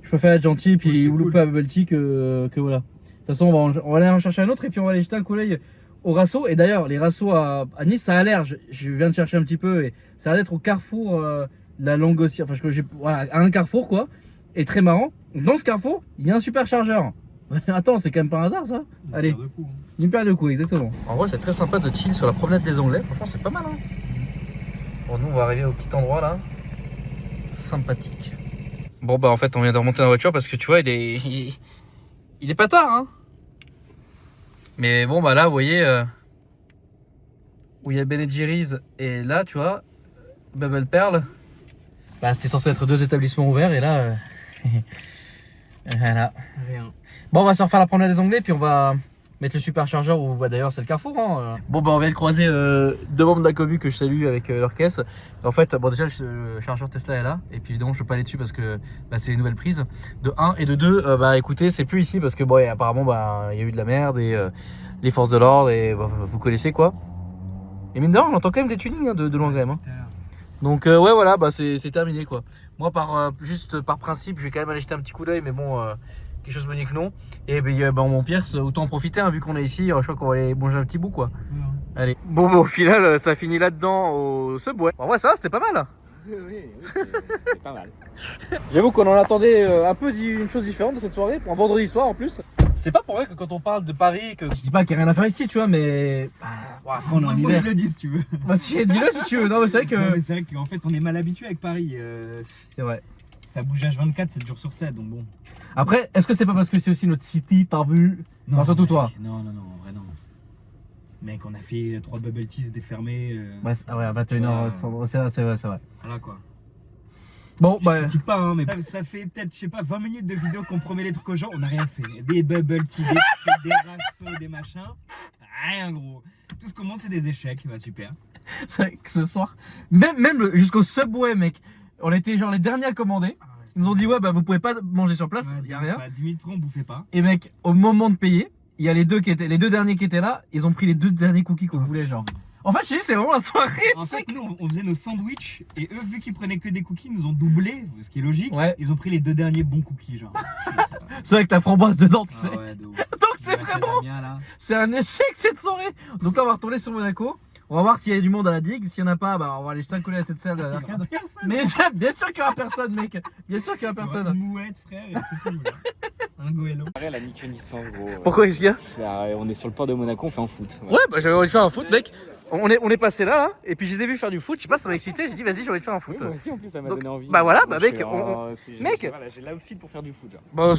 Je préfère être gentil puis ou louper à bubble tea que voilà. De toute façon, on va aller en chercher un autre et puis on va aller jeter un coup d'œil au Rasso. Et d'ailleurs, les Rassos à Nice, ça a l'air, je viens de chercher un petit peu et ça a l'air d'être au carrefour de la Langossière. Enfin, voilà, à un carrefour quoi. Et très marrant, dans ce carrefour, il y a un superchargeur. Attends, c'est quand même pas un hasard ça. Allez, une paire de coups, exactement. En vrai, c'est très sympa de chill sur la promenade des Anglais. Franchement, c'est pas mal. Hein. Bon, nous, on va arriver au petit endroit là. Sympathique. Bon bah en fait on vient de remonter dans la voiture parce que tu vois il est pas tard hein. Mais bon bah là vous voyez où il y a Ben & Jerry's et là tu vois Bubble Pearl. Bah c'était censé être 2 établissements ouverts et là voilà. Rien. Bon on va se refaire la promenade des Anglais puis on va mettre le superchargeur où bah, d'ailleurs c'est le carrefour hein. Bon bah on vient de croiser 2 membres de la commu que je salue avec leur caisse. En fait bon déjà le chargeur Tesla est là et puis évidemment je peux pas aller dessus parce que bah, c'est les nouvelles prises de 1 et de 2 bah écoutez c'est plus ici parce que bon et apparemment bah il y a eu de la merde et les forces de l'ordre et bah, vous connaissez quoi. Et mine de rien on entend quand même des tunings hein, de loin quand même hein. Donc ouais voilà bah c'est terminé quoi. Moi juste par principe je vais quand même aller jeter un petit coup d'œil mais bon quelque chose me dit que non. Et ben mon Pierce, autant en profiter hein, vu qu'on est ici, je crois qu'on va aller manger un petit bout quoi. Ouais. Allez. Bon au final ça finit là-dedans au Subway. En vrai ça va, c'était pas mal. Oui, c'était pas mal. J'avoue qu'on en attendait un peu une chose différente de cette soirée, un vendredi soir en plus. C'est pas pour vrai que quand on parle de Paris, que je dis pas qu'il y a rien à faire ici, tu vois, mais après on est en hiver. Je le dis si tu veux. Bah si, dis-le si tu veux. Non mais c'est vrai que. Non, mais c'est vrai qu'en fait on est mal habitué avec Paris. C'est vrai. Ça bouge H24, 7 jours sur 7, donc bon. Après, est-ce que c'est pas parce que c'est aussi notre city, t'as vu? Non, surtout mec, toi. Non, en vrai non. Mec, on a fait 3 bubble teas défermés. Ouais, à 21h, c'est vrai. Voilà quoi. Bon, bah. Je critique pas, hein, mais ça fait peut-être, je sais pas, 20 minutes de vidéo qu'on promet les trucs aux gens, on n'a rien fait. Des bubble teas, des rassos, des machins. Rien gros. Tout ce qu'on montre, c'est des échecs. Bah super. C'est vrai que ce soir, même jusqu'au Subway, mec, on était genre les derniers à commander. Ils nous ont dit ouais bah vous pouvez pas manger sur place, y a rien. Bah, 10 minutes près on bouffait pas. Et mec, au moment de payer, il y a les deux derniers qui étaient là, ils ont pris les 2 derniers cookies qu'on voulait genre. En fait, je dis c'est vraiment la soirée. En fait, nous on faisait nos sandwichs et eux vu qu'ils prenaient que des cookies, ils nous ont doublé, ce qui est logique. Ouais. Ils ont pris les 2 derniers bons cookies genre. C'est avec ta framboise dedans, tu sais. Ouais, donc c'est vraiment, c'est un échec cette soirée. Donc là on va retourner sur Monaco. On va voir s'il y a du monde à la digue. S'il n'y en a pas, bah on va aller jeter un coup d'œil à cette salle d'arcade. Mais bien sûr qu'il n'y aura personne, mec. Bien sûr qu'il n'y aura personne. Une mouette, frère, et c'est tout. Un goéland. Elle a ni queue ni sens, gros. Pourquoi est-ce qu'il y a On est sur le port de Monaco, on fait un foot. Ouais, bah j'avais envie de faire un foot, mec. On est passé là, et puis j'ai vu faire du foot. Je sais pas, ça m'a excité. J'ai dit, vas-y, j'ai envie de faire un foot. Oui, moi aussi, en plus, ça m'a Donc, donné envie. bah voilà, bah mec, mec, voilà, j'ai l'outfit pour faire du foot. Genre. Bon,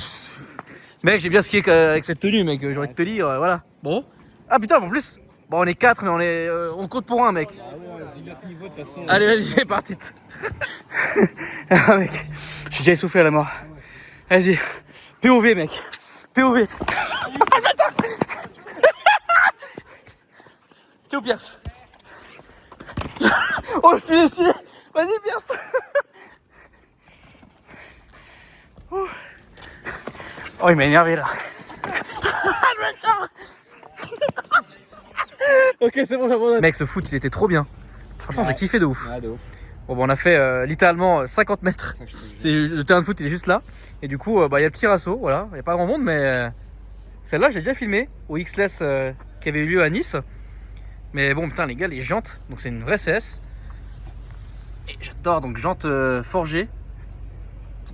mec, j'ai bien skié avec cette tenue, mec. J'ai envie de te dire, voilà. Bon. Ah putain, en plus. Bon, on est 4, mais on compte pour un, mec. Ah ouais, vu notre niveau, de toute façon. Allez, vas-y, c'est parti. Ah, mec, j'ai déjà essoufflé à la mort. Vas-y, POV, mec. POV. Ciao, Pierce. Oh, stylé. Vas-y, Pierce. Oh, il m'a énervé là. Ok, c'est bon, j'abandonne. Mec, ce foot, il était trop bien. Franchement, j'ai kiffé de ouf. Ouais, de ouf. Bon, bah, on a fait littéralement 50 mètres. C'est le terrain de foot, il est juste là. Et du coup, bah, il y a le petit Rasso, voilà. Il n'y a pas grand monde, mais celle-là, j'ai déjà filmé au X-Less qui avait eu lieu à Nice. Mais bon, putain, les gars, les jantes, donc c'est une vraie CS. Et j'adore, donc jantes forgées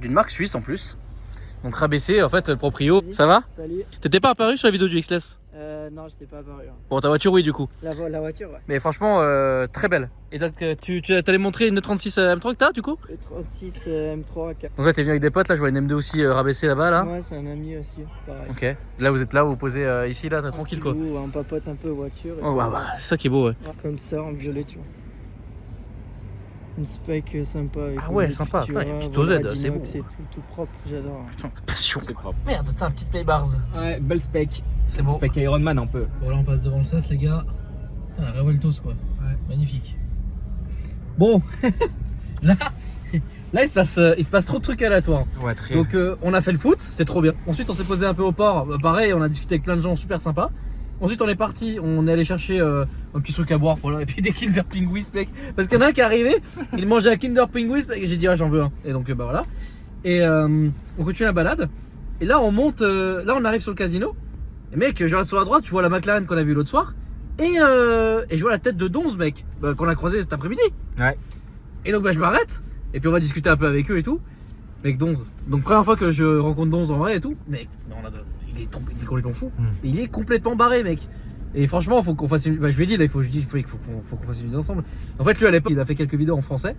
d'une marque suisse en plus. Donc rabaissé, en fait, le proprio. Ça va? Salut. T'étais pas apparu sur la vidéo du X-Less? Non, je t'ai pas apparu. Hein. Bon, ta voiture, oui, du coup. La voiture, ouais. Mais franchement, très belle. Et donc, tu allais montrer une 36 M3 que t'as, du coup? Le 36 M3. Donc là, t'es venu avec des potes, là, je vois une M2 aussi rabaissée là-bas, là. Ouais, c'est un ami aussi, pareil. Ok. Là, vous êtes là, vous vous posez ici, là, t'es tranquille, quoi. On papote un peu voiture. Oh, bah, c'est ça qui est beau, ouais. Comme ça, en violet, tu vois. Une spec sympa. Avec Ah ouais, des sympa. Futura, Putain, il y a une petite voilà, OZ, c'est d'inox beau. et tout propre, j'adore. Putain, passion. C'est propre. Merde, t'as un petit Maybars. Ouais, belle spec. C'est bon. Spec Ironman un peu. Bon, là on passe devant le sas, les gars. Putain, la Revueltos quoi. Ouais. Magnifique. Bon, là il se passe trop de trucs aléatoires. Ouais, très. Donc on a fait le foot, c'était trop bien. Ensuite on s'est posé un peu au port, pareil, on a discuté avec plein de gens super sympas. Ensuite on est parti, on est allé chercher un petit truc à boire, voilà, et puis des Kinder Pinguis mec. Parce qu'il y en a un qui est arrivé, il mangeait un Kinder Pinguis mec, et j'ai dit ah j'en veux un. Et donc bah voilà. Et on continue la balade. Et là on monte, là on arrive sur le casino. Et mec, je regarde sur la droite, tu vois la McLaren qu'on a vue l'autre soir. Et je vois la tête de Donz mec, qu'on a croisé cet après-midi. Ouais. Et donc bah je m'arrête. Et puis on va discuter un peu avec eux et tout. Mec Donz. Donc première fois que je rencontre Donz en vrai et tout. Mec, non, il est complètement fou. Et il est complètement barré mec. Et franchement, faut qu'on fasse une... Bah, je lui ai dit là, il faut qu'on fasse une vidéo ensemble. En fait lui à l'époque il a fait quelques vidéos en français.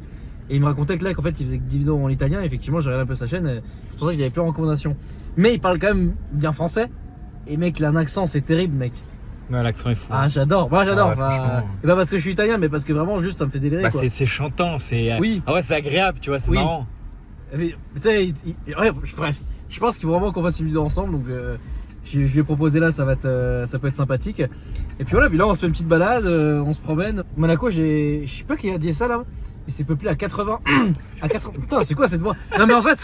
Et il me racontait que là qu'en fait il faisait des vidéos en italien. Et effectivement j'ai regardé un peu sa chaîne. C'est pour ça qu'il avait plein de recommandations. Mais il parle quand même bien français. Et mec, il a un accent, c'est terrible mec. Ouais, l'accent est fou. Ah j'adore, moi j'adore. Ah ouais, franchement. Et pas parce que je suis italien, mais parce que vraiment juste ça me fait délirer Bah, quoi. c'est chantant, c'est. Oui. Ah ouais, c'est agréable, tu vois, c'est Oui. marrant. Mais, tu sais, ouais, bref, je pense qu'il faut vraiment qu'on fasse une vidéo ensemble, donc je lui ai proposé là, ça peut être sympathique. Et puis voilà, puis là on se fait une petite balade, on se promène. Monaco, je sais pas qui a dit ça là, mais c'est peuplé à 80. À 80. Putain, c'est quoi cette voix? Non mais en fait,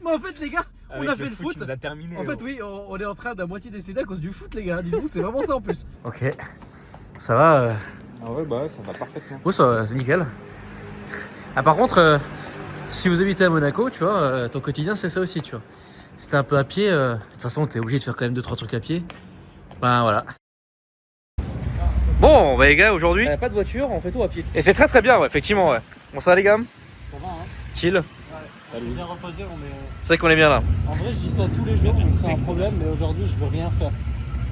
moi en fait les gars, on Avec a fait le foot. qui nous a terminé. En fait, oui, on est en train d'à moitié décéder à cause du foot, les gars. Dites-vous, c'est vraiment ça en plus. Ok, ça va. Ah ouais, bah ça va parfaitement. Oui, ça va, c'est nickel. Ah, par contre, si vous habitez à Monaco, tu vois, ton quotidien c'est ça aussi, tu vois. Si t'es un peu à pied, de toute façon, t'es obligé de faire quand même 2-3 trucs à pied. Ben voilà. Bon, bah les gars, aujourd'hui, pas de voiture, on fait tout à pied. Et c'est très très bien, ouais, effectivement, ouais. Bon, ça va les gars? Ça va, hein. Chill. Salut. Bien reposé, on est. C'est vrai qu'on est bien là. En vrai, je dis ça tous les jours, donc c'est un problème, mais aujourd'hui, je veux rien faire.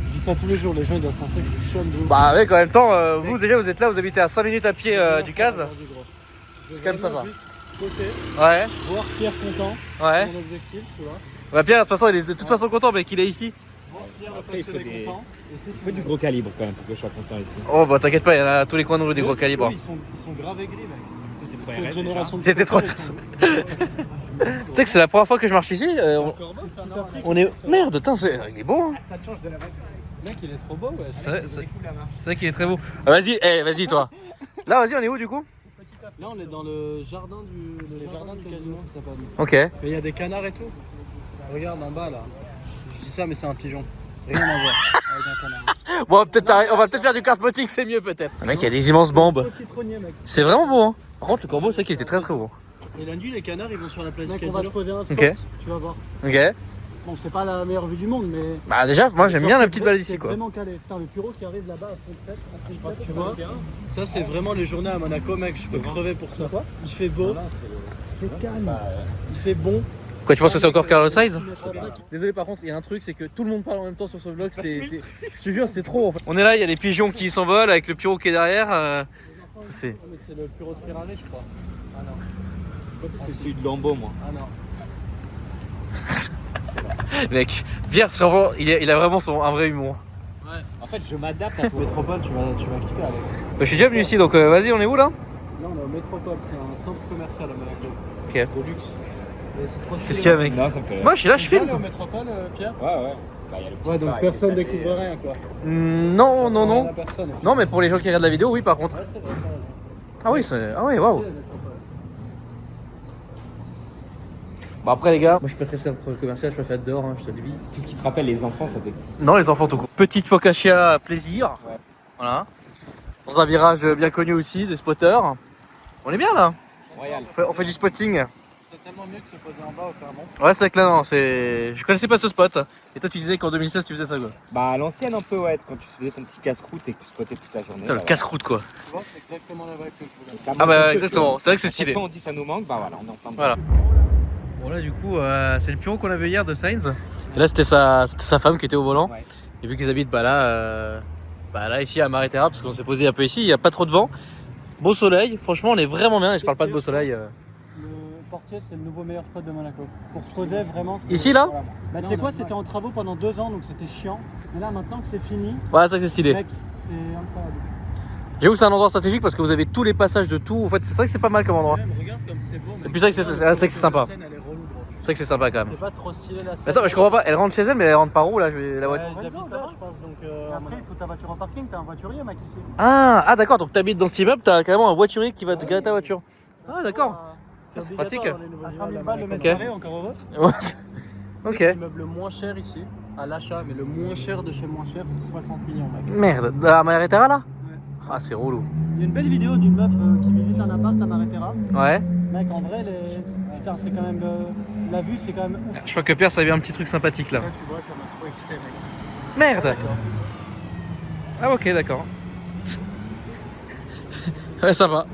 Je dis ça tous les jours, les gens ils doivent penser que je suis chum de ouf. Bah avec en même temps, vous déjà vous êtes là, vous habitez à 5 minutes à pied du Caz. C'est quand même sympa. Ouais. Voir Pierre content, Ouais. mon objectif, tu vois. Bah Pierre, de toute façon, il est de toute façon content, mais qu'il est ici. Voir Pierre Après, il faut passionné des- content. Et c'est Il faut du gros calibre quand même pour que je sois content ici. Oh bah t'inquiète pas, il y en a à tous les coins de rue des gros calibres. Ils sont grave aigris, mec. C'est C'est trop cette RS, génération de C'était trop skateurs, RS. ils sont- Tu sais que c'est la première fois que je marche ici. Encore beau, c'est un Afrique. On est. Merde, attends, il est beau. Hein. Ça te change de la voiture. Mec, il est trop beau, ouais. C'est vrai qu'il est très beau. Ah, vas-y, vas-y toi. Là, vas-y, on est où du coup? Là, on est dans le jardin du casino, ça s'appelle. Ok. Mais il y a des canards et tout. Regarde en bas là. Je dis ça, mais c'est un pigeon. Rien à voir avec un canard. Bon, on va peut-être faire du car spotting, c'est mieux peut-être. Mec, il y a des immenses bambes. Au citronnier, mec. C'est vraiment beau. Hein. Par contre, le corbeau, c'est vrai qu'il était très très beau. Et la nuit, les canards ils vont sur la place du casino. On va se poser un spot, Ok. tu vas voir. Ok. Bon, c'est pas la meilleure vue du monde, mais. Bah, déjà, moi j'aime bien la petite balade c'est ici quoi. vraiment calé. Putain, le bureau qui arrive là-bas à fond de 7, tu vois. Ça, c'est vraiment les journées à Monaco, mec. Je peux crever pour ça. Il fait beau. C'est calme. Il fait bon. Quoi, tu penses que c'est encore Carlos Sainz? Désolé, par contre, il y a un truc, c'est que tout le monde parle en même temps sur ce vlog. Je te jure, c'est trop. En fait. On est là, il y a des pigeons qui s'envolent avec le pyro qui est derrière. C'est. Mais c'est le bureau de Ferrari, je crois. Ah non. C'est celui de Lambeau, moi. Ah non. Mec, Pierre, il a vraiment un vrai humour. En fait, je m'adapte à toi. Métropole, tu vas kiffer, Alex. Bah, je suis déjà venu ici, donc vas-y, on est où là? Là, on est au Métropole, c'est un centre commercial à Monaco. Ok. De luxe. Et c'est trop Qu'est-ce stylé. qu'il y a, mec? Non, ça me fait rire. Moi, je suis là, je Tu vas aller filme. au Métropole, Pierre? Ouais, ouais. Bah, y a le petit Ouais, donc spa avec personne les découvre rien, quoi. Non, non, Rien non. à personne. Non, mais pour les gens qui regardent la vidéo, oui, par contre. Ouais, c'est vrai, t'as raison. Ah oui, ah oui, waouh. C'est la Métropole. Bon, après, les gars, moi je préfère centre commercial, je préfère être dehors, hein, je te le dis. Tout ce qui te rappelle les enfants, ça t'excite. Non, les enfants tout court. Petite focaccia plaisir. Ouais. Voilà. Dans un virage bien connu aussi, des spotters. On est bien là. Royal. On fait du spotting. C'est tellement mieux que se poser en bas au Clermont. Ouais, c'est vrai que là, non, je connaissais pas ce spot. Et toi, tu disais qu'en 2016, tu faisais ça, quoi. Bah, à l'ancienne, un peu, ouais. Quand tu faisais ton petit casse-croûte et que tu squattais toute la journée. Putain, le bah, casse-croûte, quoi. Tu vois, c'est exactement la vibe que je voulais. ça Ah, manque un bah, peu, exactement. C'est vrai que c'est À chaque stylé. fois, on dit ça nous manque, bah voilà, on est en plein dedans. Voilà. Bon, là, du coup, c'est le bureau qu'on avait hier de Sainz. Et là, c'était sa femme qui était au volant. Ouais. Et vu qu'ils habitent là, ici à Maréterra, parce qu'on s'est posé un peu ici, il n'y a pas trop de vent. Beau soleil, franchement, on est vraiment bien. Et je parle pas de beau soleil. Le Portier, c'est le nouveau meilleur spot de Monaco. Pour se poser vraiment. c'est- Ici, là? Voilà. Bah, tu sais quoi, c'était en travaux pendant 2 ans, donc c'était chiant. Mais là, maintenant que c'est fini, Ouais, c'est vrai que c'est stylé. mec, c'est incroyable. J'avoue que c'est un endroit stratégique parce que vous avez tous les passages de tout. En fait, c'est vrai que c'est pas mal comme endroit. Même, regarde comme c'est beau. Et puis c'est vrai que c'est sympa. La scène, elle est relou, drôle. C'est vrai que c'est sympa quand même. C'est pas trop stylé la scène. Attends, mais je comprends pas. Elle rentre chez elle, mais elle rentre par où là la voiture. Ils habitent là, je pense. Donc, après, il faut ta voiture en parking. T'as un voiturier, mec, ici. Ah d'accord. Donc t'habites dans cet immeuble, t'as carrément un voiturier qui va te garer ta voiture. Ah d'accord. C'est c'est obligatoire pratique. dans les nouveaux À 100 000 balles le mètre Ok. carré, encore heureux. Ouais. C'est Ok. l'immeuble le moins cher ici, à l'achat, mais le moins cher de chez moins cher, c'est 60 millions, mec. Merde. À Maletera là. Ah c'est relou. Il y a une belle vidéo d'une meuf qui visite un appart à Maretera. Ouais. Mec, en vrai, putain, c'est quand même. La vue, c'est quand même ouf. Je crois que Pierre, ça avait un petit truc sympathique là. Là, tu vois, ça m'a trop excité, mec. Merde. D'accord. Ah ok d'accord. Ouais sympa.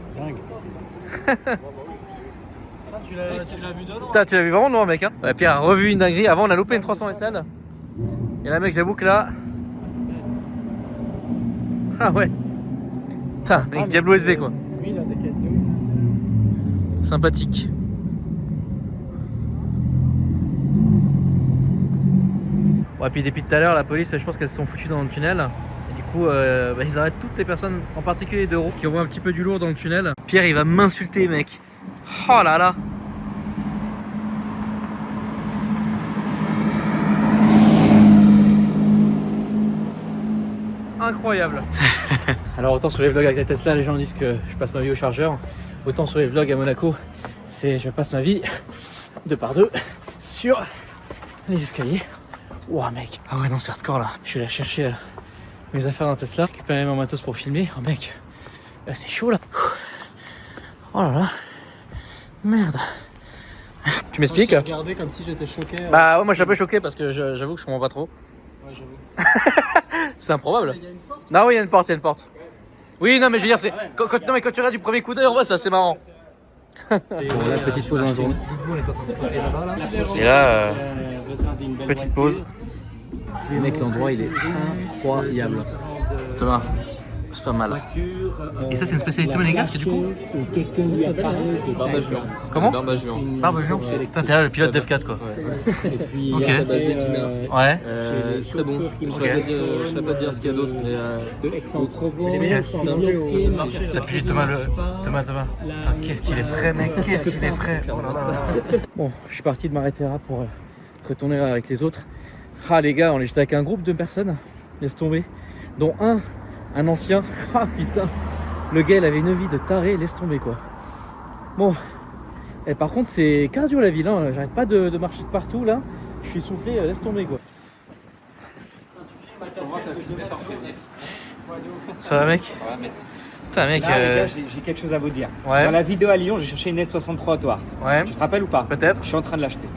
Tu l'as vu de loin. Putain, tu l'as vu vraiment loin mec hein. Ouais, Pierre a revu une dinguerie. Avant on a loupé une 300 SL. Et là mec j'avoue que là. Ah ouais. Putain mec mais Diablo SV quoi. Lui, il a des caisses de ouf. Sympathique. Ouais, puis depuis tout à l'heure, la police, je pense qu'elles se sont foutues dans le tunnel. Et du coup, ils arrêtent toutes les personnes, en particulier de roues, qui envoient un petit peu du lourd dans le tunnel. Pierre, il va m'insulter, mec. Oh là là. Incroyable. Alors autant sur les vlogs avec la Tesla, les gens disent que je passe ma vie au chargeur. Autant sur les vlogs à Monaco, c'est je passe ma vie 2 par 2 sur les escaliers. Ouah mec, ah ouais non c'est hardcore là. Je suis allé chercher mes affaires dans Tesla, récupérer mon matos pour filmer. Oh mec, là, c'est chaud là. Oh là là, merde. Tu m'expliques? Regardez comme si j'étais choqué. Bah ouais moi je suis un peu choqué parce que j'avoue que je comprends pas trop. Ouais, j'avoue. C'est improbable. Il y a une porte. Non oui il y a une porte, il y a une porte. Oui non mais je veux dire c'est quand tu regardes du premier coup d'œil en vrai c'est assez marrant. Bon là petite pause dans la journée. Dites-vous on est en train de se pointer là-bas là. Et là petite pause. Mec l'endroit il est incroyable. Thomas, c'est pas mal. Et ça c'est une spécialité monégasque du coup. Barbagian. Comment? Barbagian. Barbegian. Putain t'es là le pilote d'F4 quoi. Ok. Ça base d'épinards. Ouais. Très bon. Je ne saurais pas dire ce qu'il y a d'autre, mais T'as pu Thomas Thomas. Putain, qu'est-ce qu'il est frais mec, qu'est-ce qu'il est frais. Oh là là. Bon, je suis parti de Maretera pour retourner avec les autres. Ah les gars, j'étais avec un groupe de personnes, laisse tomber, dont un ancien. Ah putain, le gars il avait une vie de taré, laisse tomber quoi. Bon, et par contre c'est cardio la ville, hein. J'arrête pas de marcher de partout là, je suis soufflé, laisse tomber quoi. Ça va mec? Putain mec, Là, les gars, j'ai quelque chose à vous dire. Ouais. Dans la vidéo à Lyon, j'ai cherché une S63 Auto-Art. ouais, Tu te rappelles ou pas? peut-être. Je suis en train de l'acheter.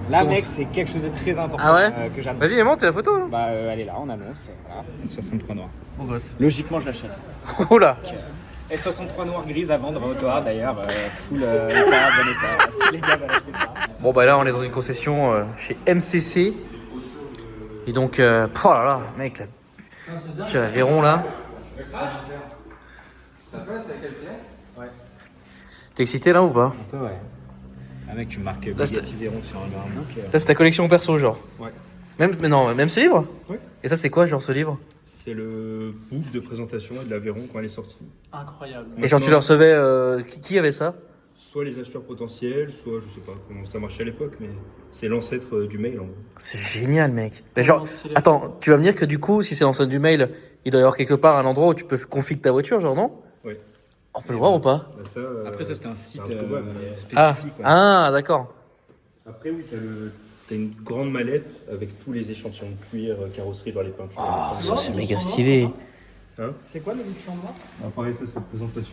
Là, Comment mec, ça c'est quelque chose de très important Ah ouais que j'annonce. Vas-y monte la photo hein. Bah, elle est là, on annonce. Voilà, S63 noir. Bon gosse. Logiquement, je l'achète. Oh là. S63 noir grise à vendre Auto-Art d'ailleurs. Full état, bon état. Si les gars veulent acheter ça. Bon bah là on est dans une concession chez MCC. Et donc, oh là là, mec, j'ai la Véron là. T'es excité là ou pas? Un peu, ouais. Ah, mec, tu marques Là, c'est- Bugatti Veyron sur un book. Ça c'est ta collection perso genre? Ouais. Même ce livre? Ouais. Et ça c'est quoi genre ce livre? C'est le book de présentation de l'Aveyron quand elle est sortie. Incroyable. Et genre tu le recevais, qui avait ça? Soit les acheteurs potentiels, soit je sais pas comment ça marchait à l'époque, mais c'est l'ancêtre du mail en gros. C'est génial mec. Mais genre, attends, tu vas me dire que du coup si c'est l'ancêtre du mail, il doit y avoir quelque part un endroit où tu peux configurer ta voiture genre non? Oui. On peut le voir ou pas? Bah, ça, Après, ça, c'était un site introuvable. spécifique. Ah, ouais. ah d'accord. Après oui, t'as une grande mallette avec tous les échantillons de cuir, carrosserie dans les peintures. Oh, ça c'est méga stylé. C'est quoi le mix en noir? Ah, pareil, ça c'est une présentation.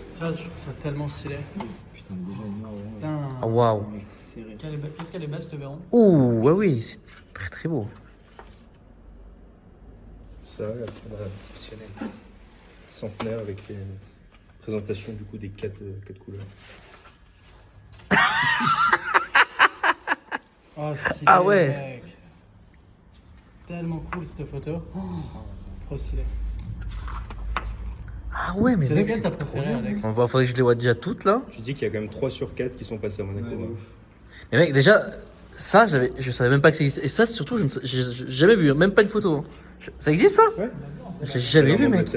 Ça, je trouve ça tellement stylé. Putain, déjà une noire, ouais. Putain. Ah waouh. Serré. Qu'est-ce qu'elle est belle, ce Veyron? Ouh, ouais oui, c'est très très beau. Ça, après, exceptionnel. Centenaire avec les présentations du coup des 4 couleurs. Oh, stylé, Ah ouais. mec. Tellement cool cette photo. Oh, trop stylé. Ah ouais, mais C'est mec, lequel t'as c'est trop préféré, bien. Alex? On va faudrait que je les vois déjà toutes là. Tu dis qu'il y a quand même 3 sur 4 qui sont passés à Monaco. Ouais, de hein. ouf. Mais mec, déjà, Ça, je savais même pas que ça existait. Et ça, surtout, j'ai jamais vu, hein, même pas une photo. Hein. Ça existe ça? Ouais. J'ai jamais vu, mec.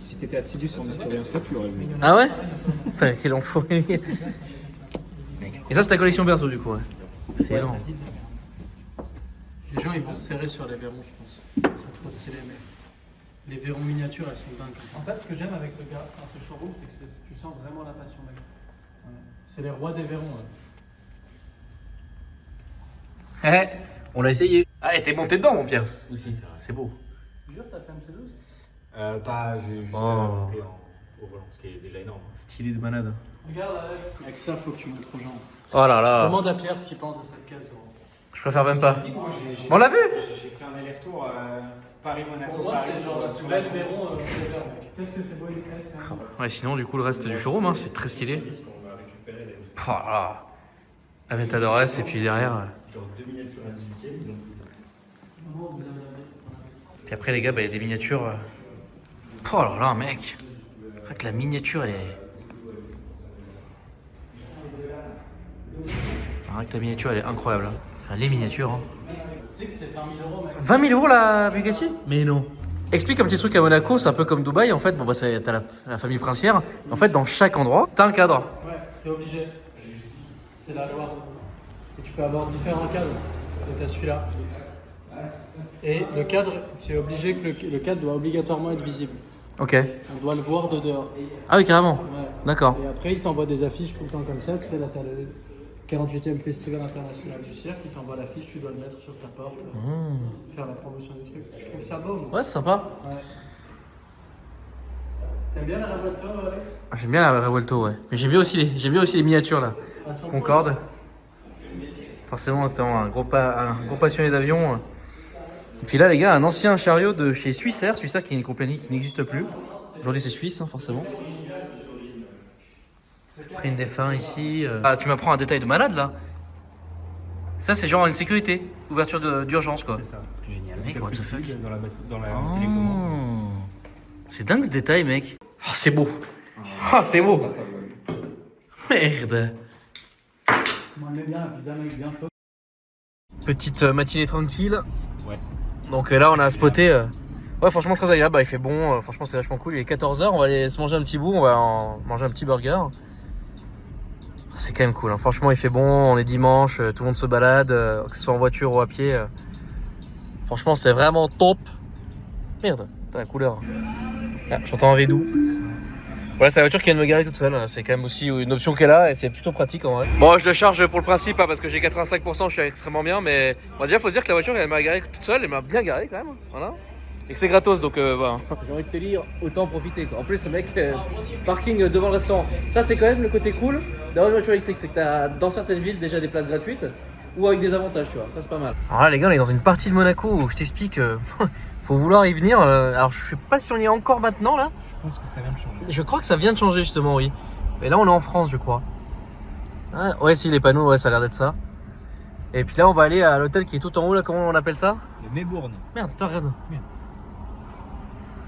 Si t'étais assidu sur mon story Insta, tu l'aurais vu. Ah ouais? Putain, quel enfoiré. Et ça, c'est ta collection perso, du coup, ouais. C'est énorme. Les gens ils vont se serrer sur les verrons, je pense. C'est trop stylé, mais les verrons miniatures elles sont dingues. En fait, ce que j'aime avec ce showroom, c'est que tu sens vraiment la passion, mec. Ouais. C'est les rois des verrons. Ouais. On l'a essayé. Ah, et t'es monté dedans, mon Pierre. Aussi, c'est beau. Jure, t'as fait MC12? J'ai juste monté au volant, ce qui est déjà énorme. Stylé de malade. Regarde, Alex. Avec ça, faut que tu montres aux gens. Oh là là. Demande à Pierre ce qu'il pense de cette case. Je préfère même pas. On l'a vu? J'ai fait un aller-retour Paris-Monaco. Pour moi, c'est genre la plus belle verron de verre, mec. Qu'est-ce que c'est beau, les cases, Ouais, sinon, du coup, le reste du showroom, hein, c'est très stylé. Oh là là. Aventadores, et puis derrière. Genre 2 miniatures à 18ème. Puis après, les gars, bah, il y a des miniatures. Oh là là, mec. C'est vrai que la miniature, elle est. C'est vrai que la miniature, elle est incroyable. Hein. Enfin, les miniatures. Hein. Tu sais que c'est 20 000 €, mec. 20 000 € la Bugatti? Mais non. Explique un petit truc à Monaco, c'est un peu comme Dubaï. En fait, bon, bah, t'as la famille princière. En fait, dans chaque endroit, t'as un cadre. Ouais, t'es obligé. C'est la loi. Et tu peux avoir différents cadres. Et t'as celui-là. Et le cadre, tu es obligé que le cadre doit obligatoirement être visible. Ok. On doit le voir de dehors. Ah oui, carrément. Ouais. D'accord. Et après, il t'envoie des affiches tout le temps comme ça. Tu sais, là, t'as le 48e Festival International du Cirque. Il t'envoie l'affiche, tu dois le mettre sur ta porte. Faire la promotion du truc. Je trouve ça beau. Moi. Ouais, c'est sympa. Ouais. T'aimes bien la Revuelto, Alex? J'aime bien la Revuelto, ouais. Mais j'aime bien aussi les miniatures, là. Concorde. Forcément, étant un gros passionné d'avion. Et puis là, les gars, un ancien chariot de chez Swissair qui est une compagnie qui n'existe plus. Aujourd'hui, c'est suisse, hein, forcément. Prix des fins ici. Ah, tu m'apprends un détail de malade, là. Ça, c'est genre une sécurité. Ouverture d'urgence, quoi. C'est ça. Génial, mec, what the fuck. Dans la télécommande. C'est dingue, ce détail, mec. Oh, c'est beau. Oh, c'est beau. Merde. On met bien la pizza, mec, bien chaud. Petite matinée tranquille. Ouais. Donc là, on a spoté. Ouais, franchement, très agréable. Bah, il fait bon. Franchement, c'est vachement cool. Il est 14h. On va aller se manger un petit bout. On va manger un petit burger. C'est quand même cool. Hein. Franchement, il fait bon. On est dimanche. Tout le monde se balade. Que ce soit en voiture ou à pied. Franchement, c'est vraiment top. Merde, t'as la couleur. Ah, j'entends un V-doux. Voilà, c'est la voiture qui vient de me garer toute seule. C'est quand même aussi une option qu'elle a et c'est plutôt pratique en vrai. Bon, je le charge pour le principe, hein, parce que j'ai 85%, je suis extrêmement bien. Mais bon, déjà, faut se dire que la voiture, elle m'a garé toute seule. Elle m'a bien garé quand même. Voilà. Et que c'est gratos, donc voilà. J'ai envie de te dire, autant profiter. Quoi. En plus, ce mec, parking devant le restaurant. Ça, c'est quand même le côté cool d'avoir une voiture électrique. C'est que t'as dans certaines villes déjà des places gratuites ou avec des avantages, tu vois. Ça, c'est pas mal. Alors là, les gars, on est dans une partie de Monaco où je t'explique, faut vouloir y venir. Alors, je sais pas si on y est encore maintenant là. Je pense que ça vient de changer. Je crois que ça vient de changer justement, oui. Mais là, on est en France, je crois. Ah, ouais, si, les panneaux, ouais, ça a l'air d'être ça. Et puis là, on va aller à l'hôtel qui est tout en haut là. Comment on appelle ça? Le Mébourne. Merde, attends, regarde. Merde.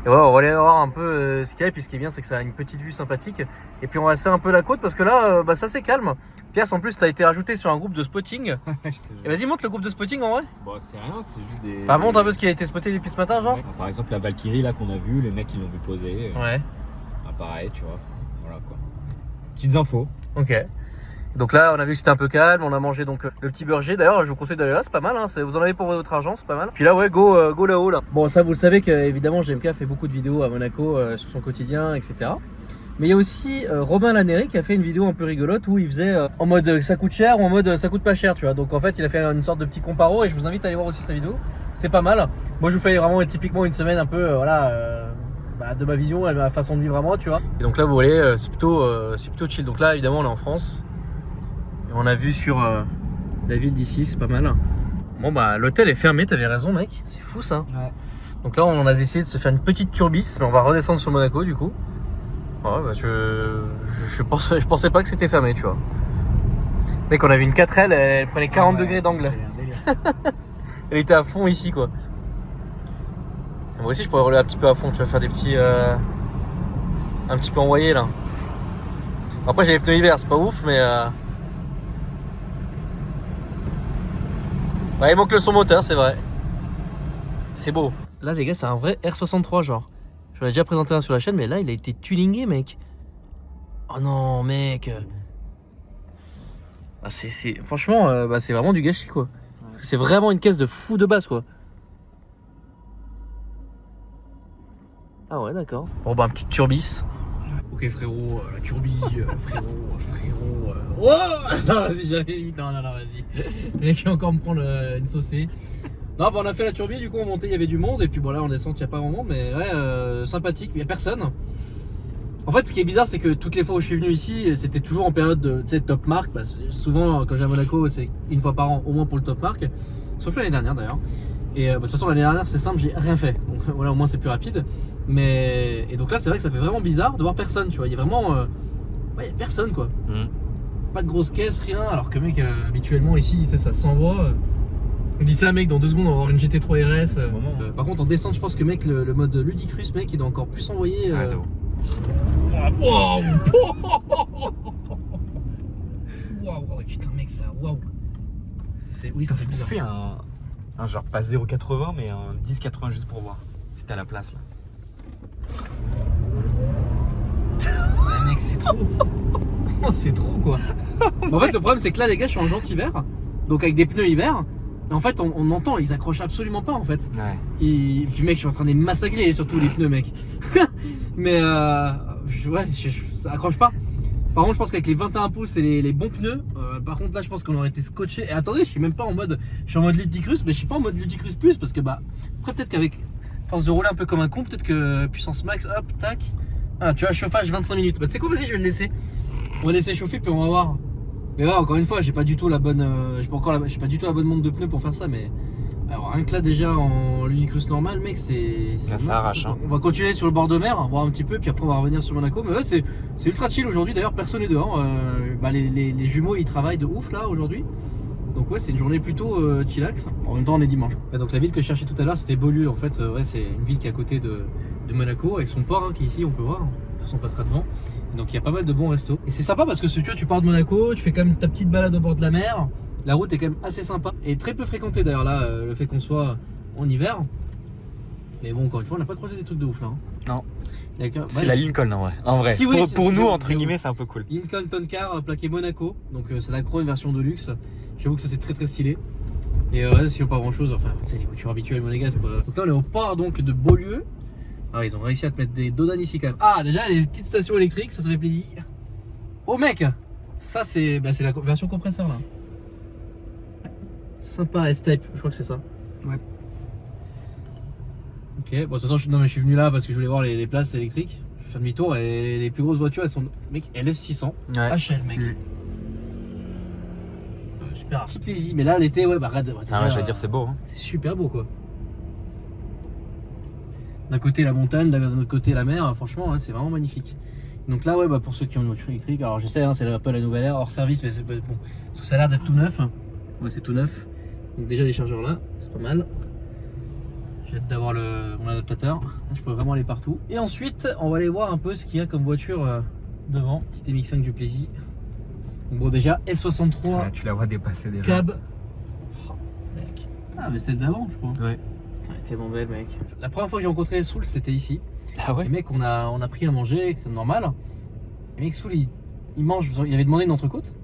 Et voilà, on va aller voir un peu ce qu'il y a. Et puis ce qui est bien, c'est que ça a une petite vue sympathique. Et puis on va se faire un peu la côte parce que là, bah, ça c'est calme. Pierre, en plus, t'as été rajouté sur un groupe de spotting. Et vas-y, montre le groupe de spotting en vrai. Bon, c'est rien, c'est juste des. Enfin, montre un peu ce qui a été spoté depuis ce matin, genre. Ouais. Par exemple, la Valkyrie là qu'on a vu, les mecs ils l'ont vu poser. Ouais. Ah, pareil, tu vois. Voilà quoi. Petites infos. Ok. Donc là, on a vu que c'était un peu calme, on a mangé donc le petit burger. D'ailleurs, je vous conseille d'aller là, c'est pas mal. Hein. Vous en avez pour votre argent, c'est pas mal. Puis là, ouais, go là-haut là. Bon, ça, vous le savez qu'évidemment, GMK fait beaucoup de vidéos à Monaco sur son quotidien, etc. Mais il y a aussi Robin Lannéry qui a fait une vidéo un peu rigolote où il faisait en mode ça coûte cher ou en mode ça coûte pas cher, tu vois. Donc en fait, il a fait une sorte de petit comparo et je vous invite à aller voir aussi sa vidéo. C'est pas mal. Moi, je vous fais vraiment typiquement une semaine un peu, de ma vision et de ma façon de vivre à moi, tu vois. Et donc là, vous voyez, c'est plutôt chill. Donc là, évidemment, on est en France. Et on a vu sur la ville d'ici, c'est pas mal. Bon bah l'hôtel est fermé, t'avais raison mec, c'est fou ça. Ouais. Donc là on a essayé de se faire une petite turbisse, mais on va redescendre sur Monaco du coup. Ouais bah je pensais pas que c'était fermé tu vois. Mec, on a vu une 4L, elle prenait 40 degrés d'angle. Elle était à fond ici quoi. Et moi aussi je pourrais rouler un petit peu à fond, tu vas faire des petits un petit peu envoyés là. Après j'ai les pneus hiver, c'est pas ouf mais Ouais, il manque le son moteur, c'est vrai. C'est beau. Là, les gars, c'est un vrai R63, genre. J'en ai déjà présenté un sur la chaîne, mais là, il a été tuningé, mec. Oh non, mec. Ah, franchement, bah, c'est vraiment du gâchis, quoi. Parce que c'est vraiment une caisse de fou de base, quoi. Ah ouais, d'accord. Bon, bah, un petit turbis. Ok, frérot, la turbie, frérot. Oh non, vas-y, j'avais mis. Non, vas-y. Le mec, il va encore me prendre une saucée. Non, bah, on a fait la turbie, du coup, on montait, il y avait du monde. Et puis, bon, là, on descend, il n'y a pas grand monde, mais ouais, sympathique, il n'y a personne. En fait, ce qui est bizarre, c'est que toutes les fois où je suis venu ici, c'était toujours en période de top marque. Parce que souvent, quand j'ai à Monaco, c'est une fois par an, au moins pour le top marque. Sauf l'année dernière, d'ailleurs. Et de toute façon, l'année dernière, c'est simple, j'ai rien fait. Donc voilà, au moins, c'est plus rapide. Mais et donc là, c'est vrai que ça fait vraiment bizarre de voir personne, tu vois. Il y a vraiment, ouais, il y a personne, quoi. Pas de grosse caisse, rien. Alors que mec, habituellement ici, tu sais, ça s'envoie. On dit ça, mec, dans 2 secondes, on va avoir une GT3 RS. Par contre, en descente, je pense que mec, le mode Ludicrus, mec, il doit encore plus envoyer. Waouh! Waouh! Putain, mec, ça, waouh! Oui, ça fait bizarre. Fais un genre pas 0,80 mais un 10,80 juste pour voir si t'as la place là. Ouais, mec, c'est trop. C'est trop, quoi. En fait, le problème, c'est que là, les gars, je suis en jantes hiver, donc avec des pneus hiver. En fait, on entend, ils accrochent absolument pas, en fait. Ouais. Et puis, mec, je suis en train de les massacrer, surtout les pneus, mec. Mais ouais, ça accroche pas. Par contre, je pense qu'avec les 21 pouces et les bons pneus, par contre, là, je pense qu'on aurait été scotché. Et attendez, je suis même pas en mode. Je suis en mode Ludicrus, mais je suis pas en mode Ludicrus plus parce que, bah, après, peut-être qu'avec force de rouler un peu comme un con, peut-être que puissance max, hop, tac. Ah, tu vois, chauffage 25 minutes. Bah, tu sais quoi, vas-y, je vais le laisser. On va laisser chauffer, puis on va voir. Mais ouais, encore une fois, j'ai pas du tout la bonne. J'ai pas du tout la bonne montre de pneus pour faire ça, mais. Alors rien que là déjà en Ludicrus normal, mec, c'est ça arrache, hein. On va continuer sur le bord de mer, voir un petit peu, puis après on va revenir sur Monaco. Mais ouais, c'est ultra chill aujourd'hui. D'ailleurs, personne n'est dehors. Bah, les jumeaux, ils travaillent de ouf là aujourd'hui. Donc ouais, c'est une journée plutôt chillax. En même temps, on est dimanche. Et donc la ville que je cherchais tout à l'heure, c'était Beaulieu. En fait, ouais, c'est une ville qui est à côté de Monaco, avec son port, hein, qui est ici, on peut voir. De toute façon, on passera devant. Et donc il y a pas mal de bons restos. Et c'est sympa parce que tu vois, tu pars de Monaco, tu fais quand même ta petite balade au bord de la mer. La route est quand même assez sympa et très peu fréquentée d'ailleurs là, le fait qu'on soit en hiver. Mais bon, encore une fois, on n'a pas croisé des trucs de ouf là. Hein. Non. C'est la Lincoln en vrai. Si, oui, pour nous, entre guillemets, c'est un peu cool. Lincoln Toncar plaqué Monaco. Donc c'est la Chrome version de luxe. J'avoue que ça c'est très très stylé. Et ouais, sinon pas grand chose. Enfin, c'est les voitures habituelles monégasques quoi. Donc là, on est au port donc de Beaulieu. Ah, ils ont réussi à te mettre des dodanes ici quand même. Ah, déjà les petites stations électriques, ça fait plaisir. Oh mec, ça c'est la version compresseur là. Sympa S-Type, je crois que c'est ça. Ouais. Ok, bon de toute façon je suis venu là parce que je voulais voir les places électriques. Je vais faire demi-tour et les plus grosses voitures elles sont. Mec, LS600. Ouais. HL mec. Super. Petit plaisir, mais là l'été ouais bah déjà, Ah ouais, j'allais dire c'est beau. Hein. C'est super beau quoi. D'un côté la montagne, d'un autre côté la mer, franchement ouais, c'est vraiment magnifique. Donc là ouais bah pour ceux qui ont une voiture électrique, alors je sais hein, c'est un peu la nouvelle ère hors service mais c'est bon. Parce que ça a l'air d'être tout neuf. Ouais c'est tout neuf. Donc déjà les chargeurs là, c'est pas mal. J'ai hâte d'avoir mon adaptateur. Je peux vraiment aller partout. Et ensuite on va aller voir un peu ce qu'il y a comme voiture devant. Petite MX5 du plaisir. Donc bon déjà S63. Ah, tu la vois dépasser déjà. Cab. Oh, mec. Ah mais celle d'avant je crois. Ouais. Elle est tellement belle mec. La première fois que j'ai rencontré Soul c'était ici. Ah ouais. Et mec on a pris à manger, c'est normal. Et mec Soul il mange, il avait demandé une entrecôte.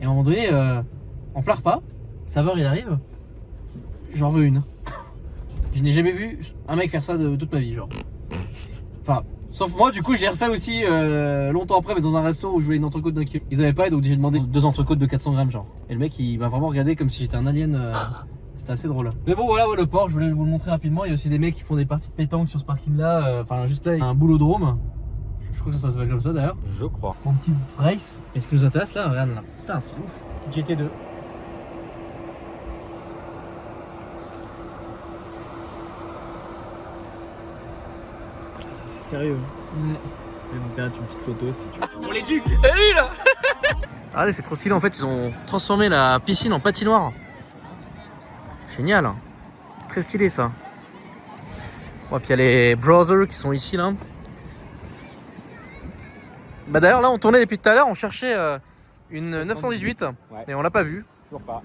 Et à un moment donné, en plein repas, saveur il arrive. J'en veux une. Je n'ai jamais vu un mec faire ça de toute ma vie genre. Enfin, sauf moi du coup je l'ai refait aussi longtemps après mais dans un resto où je voulais une entrecôte d'un kilo. Ils avaient pas et donc j'ai demandé 2 entrecôtes de 400 grammes genre. Et le mec il m'a vraiment regardé comme si j'étais un alien. C'était assez drôle. Mais bon voilà ouais, le port, je voulais vous le montrer rapidement. Il y a aussi des mecs qui font des parties de pétanque sur ce parking là. Enfin juste là il y a un boulodrome. Je crois que ça s'appelle comme ça d'ailleurs. Je crois. Mon petit race. Et ce qui nous intéresse là, regarde là. Putain c'est ouf. Petite GT2. Ça c'est sérieux. Ouais. Même bien une petite photo si tu veux. On les ducs. Allez là. Regardez c'est trop stylé en fait, ils ont transformé la piscine en patinoire. Génial. Très stylé ça. Bon, puis il y a les Brothers qui sont ici là. Bah d'ailleurs là on tournait depuis tout à l'heure, on cherchait une 918 Ouais. mais on l'a pas vue. Toujours pas.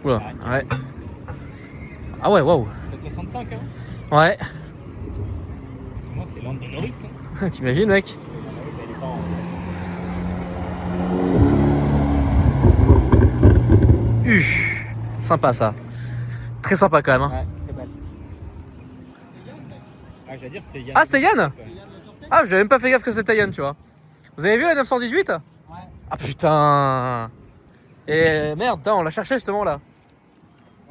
Oula, ouais. Ah ouais, waouh. 765, hein. Ouais. Moi, c'est l'Ande de Norris. Hein. T'imagines, mec? Elle est pas en... Sympa ça. Très sympa quand même. Hein. Ouais, très belle. Ah, j'allais dire, c'était Yann. Ah, c'était Yann? Ah, j'avais même pas fait gaffe que c'était Yann, tu vois. Vous avez vu la 918? Ouais. Ah putain. Et merde, on l'a cherché justement là.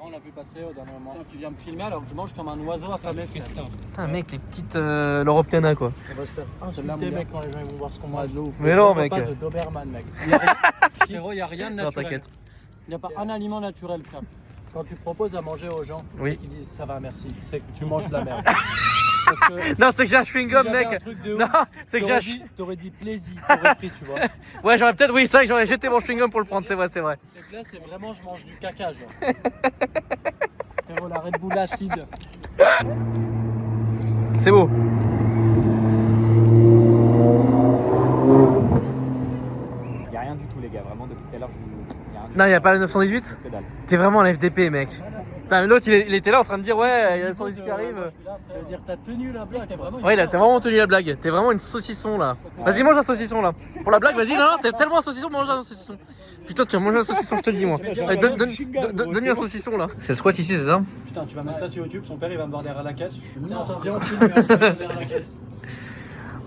On l'a vu passer au dernier moment. Tu viens me filmer alors que je mange comme un oiseau à faire mes festins. Putain, mec, les petites l'Européenne quoi. On va se faire insulter, mec, quand les gens vont voir ce qu'on mange. Mais non, mec. Pas de Doberman, mec. Frérot, y a rien de Non, naturel. t'inquiète. Il n'y a pas un aliment naturel, frère. Quand tu proposes à manger aux gens Oui. et qu'ils disent ça va, merci, c'est que tu manges de la merde. Parce que Non, c'est que j'ai un chewing-gum, s'il y avait mec. un truc de Non, ouf, c'est que j'ai un t'aurais dit plaisir, t'aurais pris, tu vois. Ouais, j'aurais peut-être, oui, c'est vrai que j'aurais jeté mon chewing-gum pour le prendre, c'est vrai, c'est vrai. C'est que là, c'est vraiment, je mange du caca, genre. Frérot, la Red Bull acide. C'est beau. Il n'y a rien du tout, les gars. Vraiment, depuis tout à l'heure, il y a rien du Non, y a pas le 918? tout. Que dalle. T'es vraiment un FDP, mec. Putain, mais l'autre, il était là en train de dire, ouais, il y a le 918 qui arrive. Ça veut dire, t'as tenu la blague, t'es vraiment. Ouais, là, t'as vraiment tenu la blague. T'es vraiment une saucisson là. Vas-y, mange un saucisson là. Pour la blague, vas-y, non, t'es tellement un saucisson, mange un saucisson. Putain, tu vas manger un saucisson, je te le dis, moi. Allez, donne-lui un saucisson là. C'est squat ici, c'est ça? Putain, tu vas mettre ça sur YouTube, son père il va me voir derrière la caisse. Je suis mort. Viens, on filme derrière la caisse.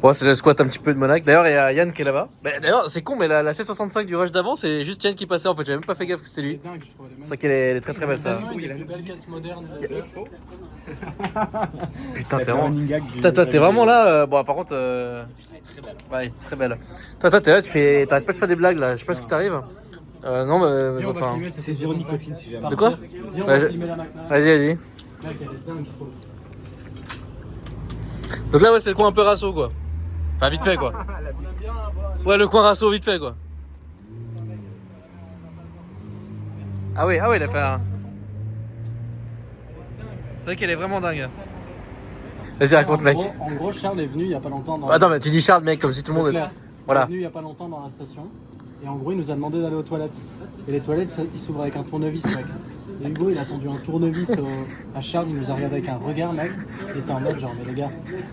Bon, c'est le squat un petit peu de Monac. D'ailleurs, il y a Yann qui est là-bas. Bah, d'ailleurs, c'est con, mais la C65 du rush d'avant, c'est juste Yann qui passait en fait. J'avais même pas fait gaffe que c'était lui. Dingue, je trouve. C'est vrai qu'elle est très très belle ça. Il a une belle caisse moderne. Putain, t'es vraiment. Toi, t'es vraiment là. Bon, par contre. Ouais, très belle. Toi, t'es là, t'arrêtes pas de faire des blagues là. Je sais pas ce qui t'arrive. Non, mais. Enfin. C'est zéro nicotine si jamais. De quoi? Viens, on Ouais, va filmer la McLaren. Vas-y, vas-y. Mec, elle est dingue, je trouve. Donc là, ouais, c'est le coin un peu rasso quoi. Enfin, vite fait quoi. Ouais, le coin rasso, vite fait quoi. Ah oui, il a fait un. C'est vrai qu'elle est vraiment dingue. Vas-y, raconte, mec. En gros, Charles est venu il y a pas longtemps dans. Attends, mais tu dis Charles, mec, comme si tout le monde était. Claire. Voilà. Il est venu il y a pas longtemps dans la station. Et en gros, il nous a demandé d'aller aux toilettes. Et les toilettes, ils s'ouvrent avec un tournevis, mec. Et Hugo, il a tendu un tournevis à Charles, il nous a regardé avec un regard, mec. Il était en mode genre, mais les gars,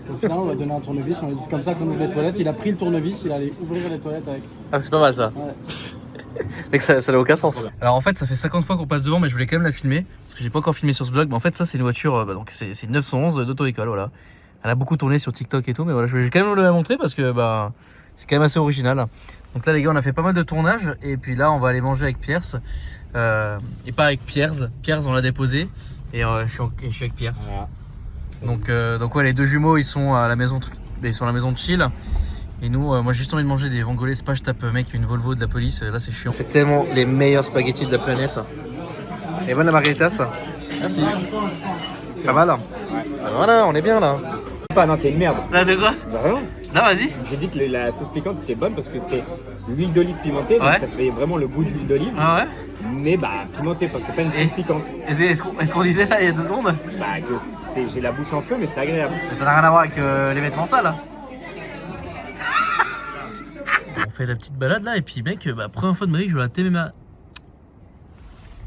au final, on va donner un tournevis, on lui a dit c'est comme ça qu'on ouvre les toilettes. Il a pris le tournevis, il allait ouvrir les toilettes avec. Ah, c'est pas mal ça. Ouais. Mec, ça n'a aucun sens. Alors en fait, ça fait 50 fois qu'on passe devant, mais je voulais quand même la filmer. Parce que j'ai pas encore filmé sur ce vlog. Mais en fait, ça, c'est une voiture, donc c'est une 911 d'auto-école, voilà. Elle a beaucoup tourné sur TikTok et tout, mais voilà, je vais quand même la montrer parce que bah, c'est quand même assez original. Donc là, les gars, on a fait pas mal de tournages. Et puis là, on va aller manger avec Pierce. Et pas avec Pierce. Pierce, on l'a déposé. Et je suis avec Pierce. Voilà. Donc ouais, les deux jumeaux, ils sont à la maison, ils sont à la maison de chill. Et nous, moi j'ai juste envie de manger des vongolais. C'est pas je tape mec une Volvo de la police. Là, c'est chiant. C'est tellement les meilleurs spaghettis de la planète. Et bonne la margaritas. Merci. Pas mal. Voilà, on est bien là. Pas, non, t'es une merde. Là, de quoi? Vraiment. Non, vas-y. J'ai dit que la sauce piquante était bonne parce que c'était l'huile d'olive pimentée, donc Ouais. ça fait vraiment le goût d'huile d'olive, Ah ouais? mais bah pimentée parce que c'est pas une sauce piquante. Est-ce qu'on disait là il y a 2 secondes? Bah que j'ai la bouche en feu, mais c'est agréable. Mais ça n'a rien à voir avec les vêtements sales. Hein. On fait la petite balade là et puis mec, bah, première fois de ma vie que je vois la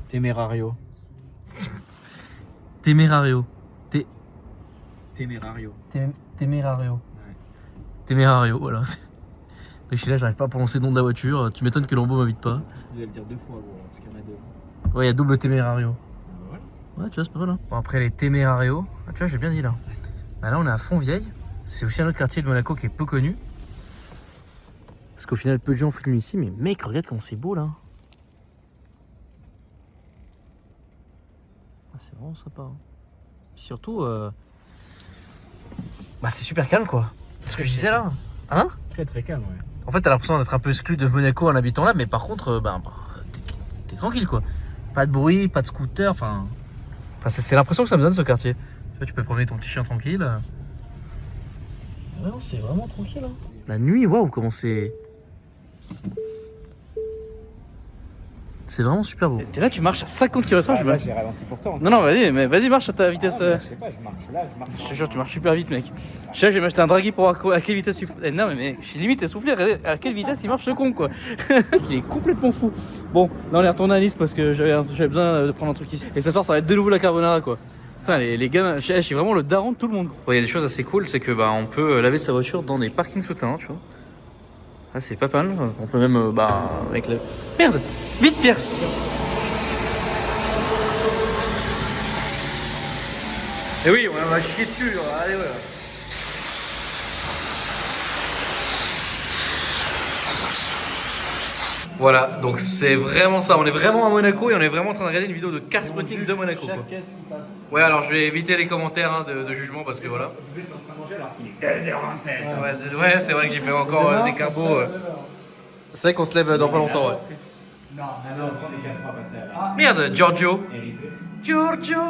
Témérario. Témérario. Témérario. Témérario. Témérario, voilà. Je suis là, j'arrive pas à prononcer le nom de la voiture. Tu m'étonnes que Lambeau m'invite pas. Vous allez le dire 2 fois, gros, parce qu'il y en a 2. Ouais, il y a double Témérario. Ouais, tu vois, c'est pas mal. Hein. Bon, après les Témérario, ah, tu vois, j'ai bien dit là. Bah, là, on est à Fontvieille. C'est aussi un autre quartier de Monaco qui est peu connu. Parce qu'au final, peu de gens filment ici. Mais mec, regarde comment c'est beau là. Ah, c'est vraiment sympa. Hein. Puis surtout, bah, c'est super calme quoi. C'est ce que je disais là. Hein? Très très calme, ouais. En fait, t'as l'impression d'être un peu exclu de Monaco en habitant là, mais par contre, t'es tranquille quoi. Pas de bruit, pas de scooter, enfin c'est l'impression que ça me donne ce quartier. Tu vois, tu peux promener ton petit chien tranquille. Ouais, non, c'est vraiment tranquille. Hein. La nuit, waouh, comment c'est C'est vraiment super beau. T'es là, tu marches à 50 km/h. Là, j'ai ralenti pourtant. Non, vas-y, marche à ta vitesse. Je sais pas, je marche là, je marche. Je te jure, tu marches super vite, mec. Je sais, j'ai m'acheté un draghi pour voir à quelle vitesse tu fous. Non, mais je suis limite essoufflé. Regardez à quelle vitesse il marche, ce con, quoi. Il est complètement fou. Bon, là, on est retourné à Nice parce que j'avais besoin de prendre un truc ici. Et ce soir, ça va être de nouveau la carbonara, quoi. Putain, les gars, je suis vraiment le daron de tout le monde. Il y a des choses assez cool, c'est que on peut laver sa voiture dans des parkings souterrains, tu vois. Ah, c'est pas mal. On peut même, avec le. Merde! Vite, Pierce! Et oui, on va chier dessus, allez, voilà. Voilà, donc c'est vraiment ça. On est vraiment à Monaco et on est vraiment en train de regarder une vidéo de car spotting de Monaco. Chaque caisse qui passe. Ouais, alors je vais éviter les commentaires de jugement parce que voilà. Vous êtes en train de manger alors qu'il est 2h27. Ouais, c'est vrai que j'ai fait encore des carbos. C'est vrai qu'on se lève dans pas longtemps, ouais. Non, alors, les 4 3 passer à la. Merde, Giorgio. RIP. Giorgio.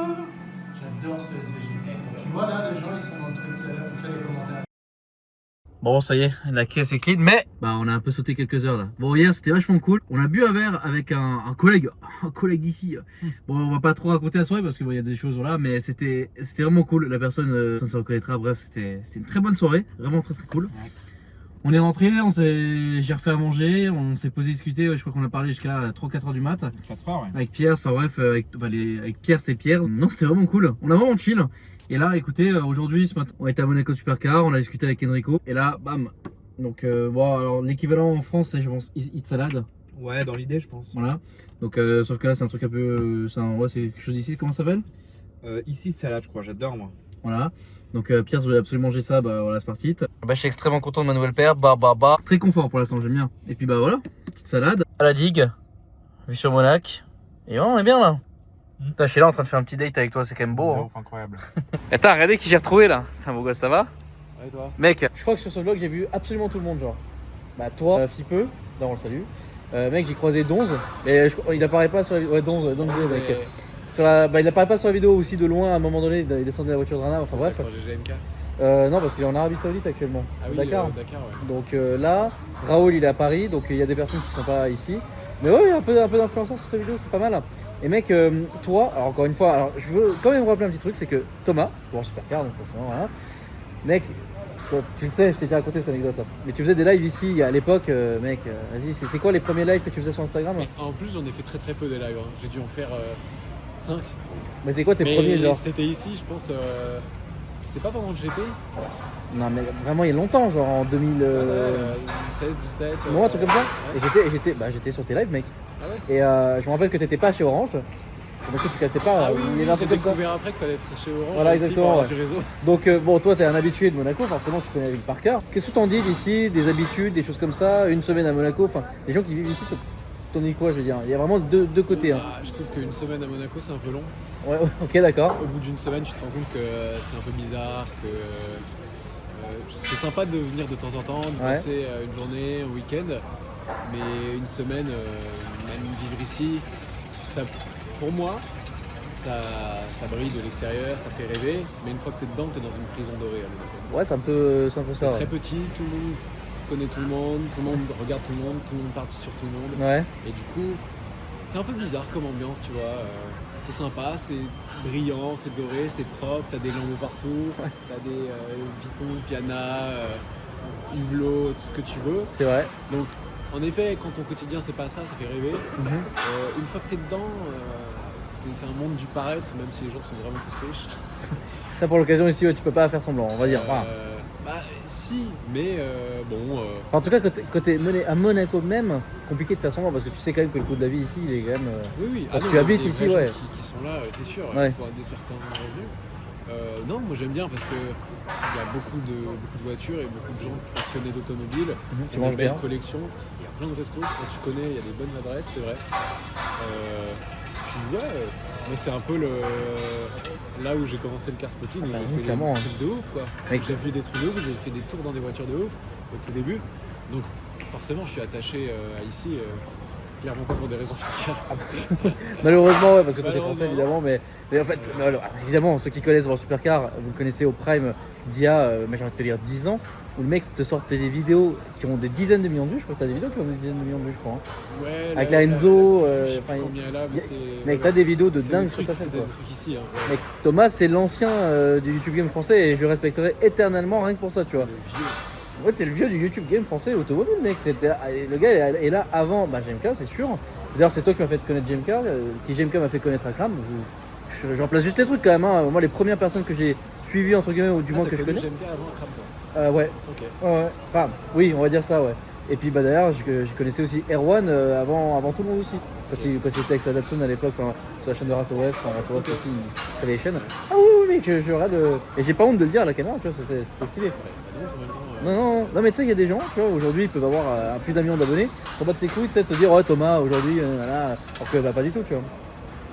J'adore ce SVG. Tu vois là, les gens ils sont dans le truc, on fait les commentaires. Bon, ça y est, la caisse est clean, mais on a un peu sauté quelques heures là. Bon, hier c'était vachement cool. On a bu un verre avec un collègue d'ici. Bon, on va pas trop raconter la soirée parce qu'il y a des choses là, mais c'était vraiment cool. La personne, ça se reconnaîtra. Bref, c'était une très bonne soirée, vraiment très très cool. Ouais. On est rentré, j'ai refait à manger, on s'est posé discuter. Je crois qu'on a parlé jusqu'à 3-4 heures du mat. 4 heures, ouais. Avec Pierre, enfin bref, avec Pierre et Pierre. Non, c'était vraiment cool. On a vraiment chill. Et là, écoutez, aujourd'hui, ce matin, on était à Monaco Supercar, on a discuté avec Enrico. Et là, bam. Donc, alors l'équivalent en France, c'est, je pense, Eat Salad. Ouais, dans l'idée, je pense. Voilà. Donc, sauf que là, c'est un truc un peu. C'est quelque chose d'ici, comment ça s'appelle? Ici, salade, je crois, j'adore moi. Voilà. Donc, Pierre voulait absolument manger ça, voilà, c'est parti. Je suis extrêmement content de ma nouvelle paire. Très confort pour l'instant, j'aime bien. Et puis, voilà, petite salade. À la digue, vue sur Monac. Et voilà, on est bien là. Putain, je suis là en train de faire un petit date avec toi, c'est quand même beau. Hein. Incroyable. Attends, regardez qui j'ai retrouvé là. Putain, beau gosse, ça va? Ouais, toi. Mec, je crois que sur ce vlog, j'ai vu absolument tout le monde, genre. Toi, Fipeux, on le salue. Mec, j'ai croisé Donze, mais il apparaît pas sur la vidéo. Ouais, Donze, mec. Il apparaît pas sur la vidéo aussi de loin, à un moment donné, il descendait de la voiture de Rana, enfin bref. Non, parce qu'il est en Arabie Saoudite actuellement. Ah oui, Dakar. Dakar, ouais. Donc là, Raoul, il est à Paris, donc il y a des personnes qui sont pas ici. Mais ouais, il y a un peu d'influenceurs sur cette vidéo, c'est pas mal. Et mec, toi, alors encore une fois, je veux quand même rappeler un petit truc, c'est que Thomas, bon, Supercar, donc forcément, voilà. Mec, toi, tu le sais, je t'ai déjà raconté cette anecdote. Mais tu faisais des lives ici à l'époque, mec, vas-y, c'est quoi les premiers lives que tu faisais sur Instagram? En plus, j'en ai fait très très peu des lives, hein. J'ai dû en faire 5. Mais c'est quoi tes premiers, genre? C'était ici, je pense. C'était pas pendant le GP? Non, mais vraiment, il y a longtemps, genre en 2016, 17. Non, un truc comme ça. Ouais. Et j'étais sur tes lives, mec. Ah ouais. Et je me rappelle que t'étais pas chez Orange. Donc tu captais pas. Ah oui, il y avait un truc j'ai comme ça. découvert après qu'il fallait être chez Orange. Voilà, aussi exactement. pour avoir Ouais. du réseau. Donc bon, toi t'es un habitué de Monaco, forcément tu connais la ville par cœur. Qu'est-ce que t'en dis d'ici, des habitudes, des choses comme ça, une semaine à Monaco, enfin les gens qui vivent ici, t'en dis quoi, je veux dire? Il y a vraiment deux côtés. Hein. Je trouve qu'une semaine à Monaco c'est un peu long. Ouais, ok, d'accord. Au bout d'une semaine, tu te rends compte que c'est un peu bizarre, que c'est sympa de venir de temps en temps, de passer une journée, un week-end, mais une semaine, même vivre ici, ça, pour moi, ça brille de l'extérieur, ça fait rêver, mais une fois que t'es dedans, t'es dans une prison dorée à Monaco. Ouais, c'est un peu ça. C'est très petit, tout le monde connaît tout le monde regarde tout le monde parle sur tout le monde. Ouais. Et du coup, c'est un peu bizarre comme ambiance, tu vois. C'est sympa, c'est brillant, c'est doré, c'est propre, t'as des lambeaux partout, t'as des Vuitton, Piana, Hublot, tout ce que tu veux. C'est vrai. Donc, en effet, quand ton quotidien c'est pas ça, ça fait rêver. Une fois que t'es dedans, c'est un monde du paraître, même si les gens sont vraiment tous riches. Ça pour l'occasion ici, ouais, tu peux pas faire semblant, on va dire. Si, mais bon. En tout cas, quand t'es à Monaco même, compliqué de faire semblant parce que tu sais quand même que le coût de la vie ici, il est quand même. Oui. Quand tu habites ici, ouais. Qui sont là, c'est sûr. Ouais. Il faut des certains revenus. Non, moi j'aime bien parce que il y a beaucoup de voitures et beaucoup de gens passionnés d'automobile. Tu manges bien. Collection. Il y a plein de restos. Quand tu connais, il y a des bonnes adresses, c'est vrai. Puis ouais, moi c'est un peu là où j'ai commencé le car spotting. J'ai fait des trucs de ouf quoi. J'ai vu des trucs de ouf, j'ai fait des tours dans des voitures de ouf au tout début. Donc forcément je suis attaché à ici. clairement pas pour des raisons fiscales. Malheureusement, ouais, parce que toi t'es Malheureusement. français évidemment, mais en fait, alors, évidemment, ceux qui connaissent World Supercar, vous le connaissez au Prime d'il y a, mais j'ai envie de te dire 10 ans, où le mec te sortait des vidéos qui ont des dizaines de millions de vues. Je crois que t'as des vidéos qui ont des dizaines de millions de vues, je crois. Hein. Ouais, Avec la Enzo, je sais plus combien là, mais c'était. Mec, t'as des vidéos de C'est dingue des sur trucs- ta chaîne. c'était quoi. des trucs ici. Hein, ouais. Mec, Thomas, c'est l'ancien du YouTube Game français et je le respecterai éternellement rien que pour ça, tu vois. Le vieux. Ouais, t'es le vieux du YouTube Game français automobile, mec. Le gars est là avant GMK, c'est sûr. D'ailleurs, c'est toi qui m'as fait connaître GMK, qui GMK m'a fait connaître Akram. J'en place juste les trucs quand même. Hein. Moi, les premières personnes que j'ai suivies, entre guillemets, ou du moins que je connais. GMK avant Akram, toi. Ouais. Ok. Ouais. Enfin, oui, on va dire ça, ouais. Et puis, bah d'ailleurs, je connaissais aussi Erwan avant tout le monde aussi. Quand il était avec sa Datsun à l'époque, sur la chaîne de Race West, Race West aussi, il fait les chaînes. Ah oui, mec, je regarde. Et j'ai pas honte de le dire à la caméra, tu vois, c'est trop stylé. Ouais, bah non, en même temps. Non, mais tu sais, il y a des gens, tu vois, aujourd'hui, ils peuvent avoir plus d'un million d'abonnés, s'en battent les couilles, tu sais, de se dire, ouais, Thomas, aujourd'hui, voilà, alors que bah, pas du tout, tu vois.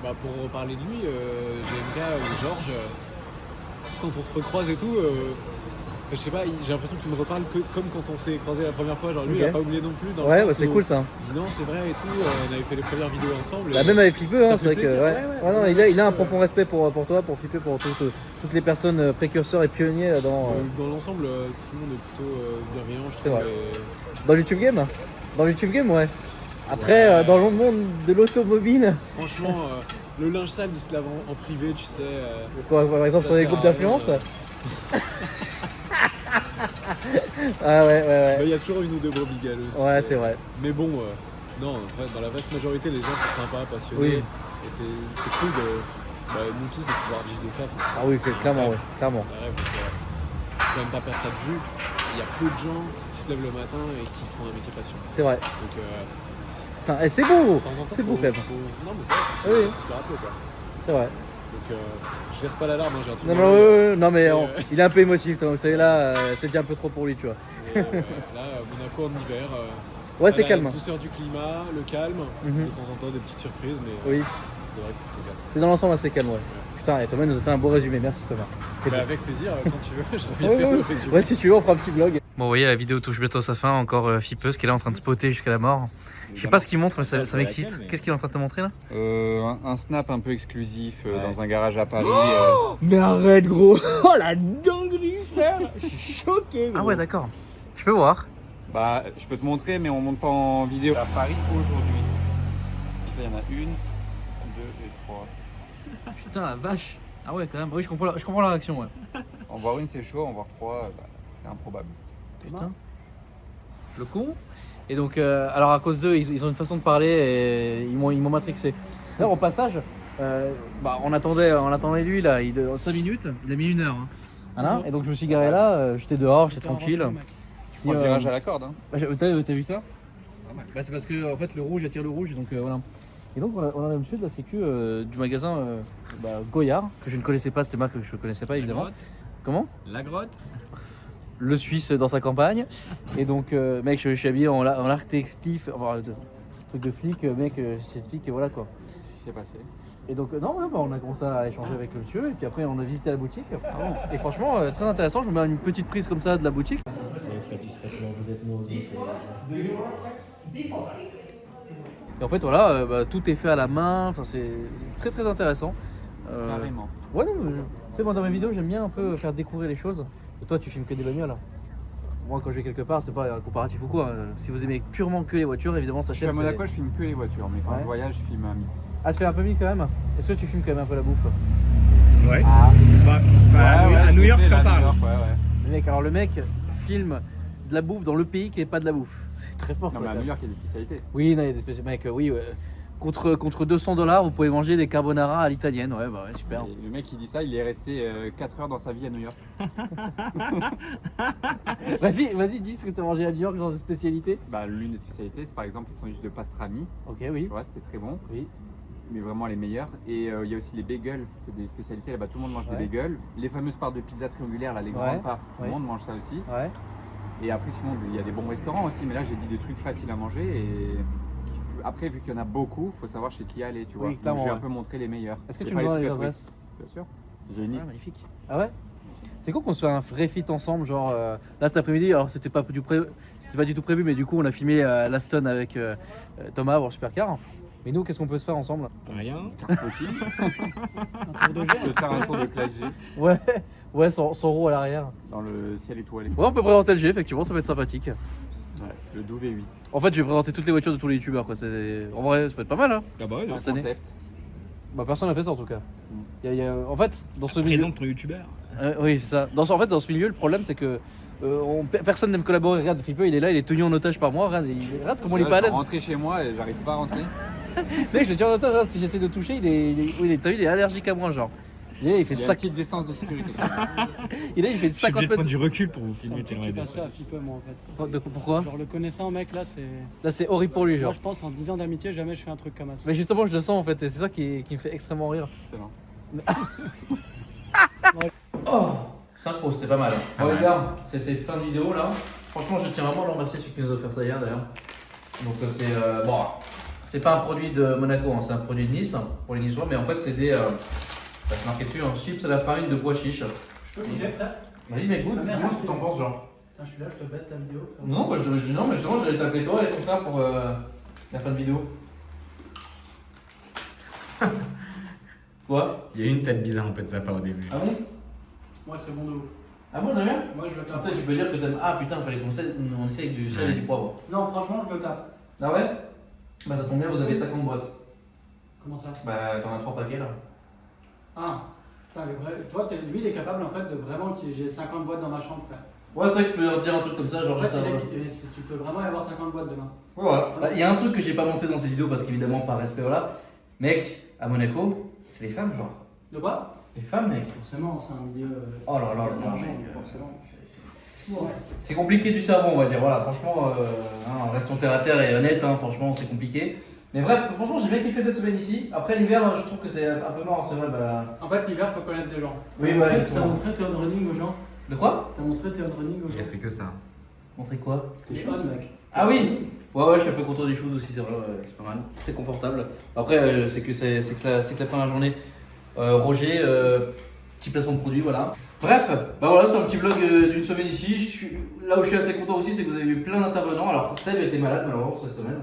Bah, pour parler de lui, GMK ou Georges, quand on se recroise et tout, je sais pas, j'ai l'impression qu'il me reparle que comme quand on s'est croisé la première fois. Genre lui, Ok. il a pas oublié non plus. Dans le Ouais, sens bah c'est où cool ça. il dit non, c'est vrai et tout. On avait fait les premières vidéos ensemble. Bah, même avec Flippeux, Ça hein, fait c'est vrai que. plaisir, Ouais. ouais, Ouais, non, ouais. il a un profond respect pour toi, pour Flippeux, pour toutes les personnes précurseurs et pionniers Dans l'ensemble, tout le monde est plutôt bienveillant, je C'est trouve. vrai. et dans le YouTube Game. Dans le YouTube Game, ouais. Après, Ouais. dans le monde de l'automobile, Franchement, le linge sale, il se lave en privé, tu sais. quoi, par exemple Ça sur les sert groupes à rien, d'influence. Ah ouais. Il y a toujours une ou deux brebis galeuses. Ouais, tu sais. c'est vrai. Mais bon, non, en fait, dans la vaste majorité, les gens sont sympas, passionnés. Oui. Et c'est cool nous tous de pouvoir vivre de ça. Ah oui, clairement, ouais, clairement. C'est un rêve, donc, faut quand même pas perdre ça de vue. Il y a peu de gens qui se lèvent le matin et qui font un métier passion. C'est vrai. Donc, Putain, et c'est beau. de temps en temps, C'est beau quand même. Non, mais c'est vrai, Oui. faut se le rappeler, quoi. C'est vrai. Donc, je verse pas l'alarme, hein, j'ai un truc. Non, dans l'œil. non, mais Et, il est un peu émotif, Thomas. Vous savez, là, c'est déjà un peu trop pour lui, tu vois. Et, là, Monaco en hiver. Ouais, c'est la calme. douceur du climat, le calme, Mhm. de temps en temps des petites surprises, mais Oui, c'est vrai que c'est plutôt calme. c'est dans l'ensemble assez calme, ouais. Putain, et Thomas nous a fait un beau résumé, merci Thomas. C'est Bah, beau. avec plaisir, quand tu veux, j'ai envie Ouais, de faire ouais. le résumé. Ouais, si tu veux, on fera un petit vlog. Bon, vous voyez, la vidéo touche bientôt à sa fin. Encore Fippeuse qui est là en train de spotter jusqu'à la mort. Je sais pas ce qu'il montre, mais ça m'excite. Qu'est-ce qu'il est en train de te montrer là? Un snap un peu exclusif dans un garage à Paris. Mais arrête, gros. Oh la dinguerie, frère. Je suis choqué, gros. Ah ouais, d'accord. Je peux voir. Bah, je peux te montrer, mais on monte pas en vidéo. À Paris aujourd'hui. Il y en a une, deux et trois. Putain, la vache. Ah ouais, quand même. Oui, je comprends la réaction, ouais. En voir une, c'est chaud, en voir trois, c'est improbable. Putain. Le con. Et donc, alors à cause d'eux, ils ont une façon de parler et ils m'ont matrixé. D'ailleurs, au passage, on attendait lui là, 5 minutes, il a mis 1 heure. Hein. Voilà. Et donc je me suis garé là, j'étais dehors, j'étais tranquille. Tu prends le virage à la corde. Hein. T'as vu ça? Bah, c'est parce que en fait le rouge attire le rouge, donc voilà. Et donc on a le monsieur de la sécu du magasin Goyard, que je ne connaissais pas, c'était marque que je ne connaissais pas évidemment. Comment? La grotte. Le Suisse dans sa campagne. Et donc, mec, je suis habillé en l'arc textif, enfin, truc de flic, mec, je t'explique, voilà quoi. Qu'est-ce qui s'est passé? Et donc, non, ouais, on a commencé à échanger avec le monsieur, et puis après, on a visité la boutique. Et franchement, très intéressant. Je vous mets une petite prise comme ça de la boutique. Et en fait, voilà, tout est fait à la main, enfin, c'est très très intéressant. Carrément. Ouais, non, tu sais, moi dans mes vidéos, j'aime bien un peu faire découvrir les choses. Et toi, tu filmes que des bagnoles. Moi, quand je vais quelque part, c'est pas un comparatif ou quoi. Si vous aimez purement que les voitures, évidemment, ça Je suis à chaîne. Monaco, je filme que les voitures, mais quand Ouais. je voyage, je filme un mix. Ah, tu fais un peu mix quand même. Est-ce que tu filmes quand même un peu la bouffe? Ouais. Ah, À New York, t'en parles. Ouais, ouais. le mec, alors le mec filme de la bouffe dans le pays qui n'est pas de la bouffe. C'est très fort. Non, ça, mais à quand New même. York, il y a des spécialités. Oui, non, il y a des spécialités. Mec, oui. Contre $200, vous pouvez manger des carbonara à l'italienne. Ouais, bah ouais, super. Et le mec, il dit ça, il est resté 4 heures dans sa vie à New York. Vas-y, dis ce que tu as mangé à New York, genre de spécialité. Bah, l'une des spécialités, c'est par exemple les sandwichs de pastrami. Ok, Tu oui. vois, c'était très bon, Oui. mais vraiment les meilleurs. Et il y a aussi les bagels, c'est des spécialités là-bas, tout le monde mange Ouais. des bagels. Les fameuses parts de pizza triangulaires, là, les Ouais. grandes parts, tout Ouais. le monde mange ça aussi. Ouais. Et après, sinon, il y a des bons restaurants aussi, mais là, j'ai dit des trucs faciles à manger. Et après, vu qu'il y en a beaucoup, faut savoir chez qui aller, tu vois. Oui, Donc, clairement, j'ai ouais. un peu montré les meilleurs. Est-ce que Et tu pas me donnes trucs les à adresses? touristes. Bien sûr. J'ai une liste. Magnifique. Ah ouais? C'est cool qu'on se fait un vrai feat ensemble, genre là cet après-midi, alors c'était pas du tout prévu, mais du coup on a filmé l'Aston avec Thomas pour Supercar. Mais nous, qu'est-ce qu'on peut se faire ensemble? Rien. Aussi. On peut faire un tour de classe G Ouais, sans roue à l'arrière. dans le ciel étoilé. Ouais, on peut présenter le G, effectivement, ça peut être sympathique. Ouais, le Doux V8. En fait, je vais présenter toutes les voitures de tous les youtubeurs, quoi. En vrai, ça peut être pas mal, hein. Ah bah ouais, C'est un cette année. concept. Bah, personne n'a fait ça en tout cas. En fait, dans ce milieu. présente ton youtubeur. Oui, c'est ça. En fait, dans ce milieu, le problème, c'est que personne n'aime collaborer. Regarde, Philippe, il est là, il est tenu en otage par moi. Regarde comment il est pas à Je l'aise. rentrer chez moi et j'arrive pas à rentrer. Mec, je le tiens en otage. Regarde, si j'essaie de toucher, t'as vu, il est allergique à moi, genre. Il fait Il y a une 5 petite distance de sécurité. Il fait 50 prendre mètres. du recul pour vous Ça filmer me fait tellement penser à Fipe, moi, en fait. Pourquoi? Genre, le connaissant, mec, là, c'est. Là, c'est horrible pour lui, Moi, genre. je pense, en 10 ans d'amitié, jamais je fais un truc comme ça. Mais justement, je le sens en fait, et c'est ça qui me fait extrêmement rire. Excellent. Oh, synchro, c'était pas mal. Pas Bon, mal. les gars, c'est cette fin de vidéo là. Franchement, je tiens vraiment à le remercier celui qui nous a offert ça hier d'ailleurs. Donc, c'est bon, c'est pas un produit de Monaco, hein, c'est un produit de Nice pour les Niçois, mais en fait, c'est des. C'est marqué dessus, hein, chips à la farine de pois chiches. Je peux goûter, frère? Vas-y, mec, goûte, Ah, merde, dis-moi ce que t'en penses, genre. Putain, je suis là, je te baisse la vidéo. frère. Non, bah, non, mais justement, j'allais t'appeler toi et ton frère pour la fin de vidéo. Quoi? Il y a eu une tête bizarre un peu de sa part au début. Ah bon? Moi, c'est bon de ouf. Ah bon, t'as bien? Moi, je le tape. Peut-être tu peux dire que t'aimes. Ah putain, fallait qu'on essaye avec du sel et du poivre. Non, franchement, je le tape. Ah ouais? Bah ça tombe bien, vous avez 50 boîtes. Comment ça? Bah t'en as 3 paquets là. Ah, putain, toi, lui, il est capable en fait de vraiment utiliser 50 boîtes dans ma chambre, frère. Ouais, c'est vrai que je peux dire un truc comme ça, genre En fait, ça. tu peux vraiment y avoir 50 boîtes demain. Ouais, voilà. Il y a un truc que j'ai pas montré dans cette vidéo parce qu'évidemment, par respect, voilà. Mec, à Monaco, c'est les femmes, genre. De quoi? Les femmes, mec. Forcément, c'est un milieu. Oh là là là là. d'argent, mec, forcément. Ouais. C'est compliqué du cerveau, on va dire. Voilà, franchement, restons terre à terre et honnête, hein, franchement, c'est compliqué. Mais bref, franchement, j'ai bien kiffé cette semaine ici. Après l'hiver, je trouve que c'est un peu marrant, c'est vrai. Bah... En fait, l'hiver, faut connaître des gens. Oui, T'as ouais. montré Théo Running aux gens? De quoi? T'as montré Théo Running aux Il a gens? fait que ça. Montrer quoi? Tes choses, mec. Ah oui! Ouais, je suis un peu content des choses aussi, c'est vrai, c'est pas mal. Très confortable. Après, c'est que la première journée. Roger, petit placement de produit, voilà. Bref, bah voilà, c'est un petit vlog d'une semaine ici. Là où je suis assez content aussi, c'est que vous avez vu plein d'intervenants. Alors, Seb était malade malheureusement cette semaine.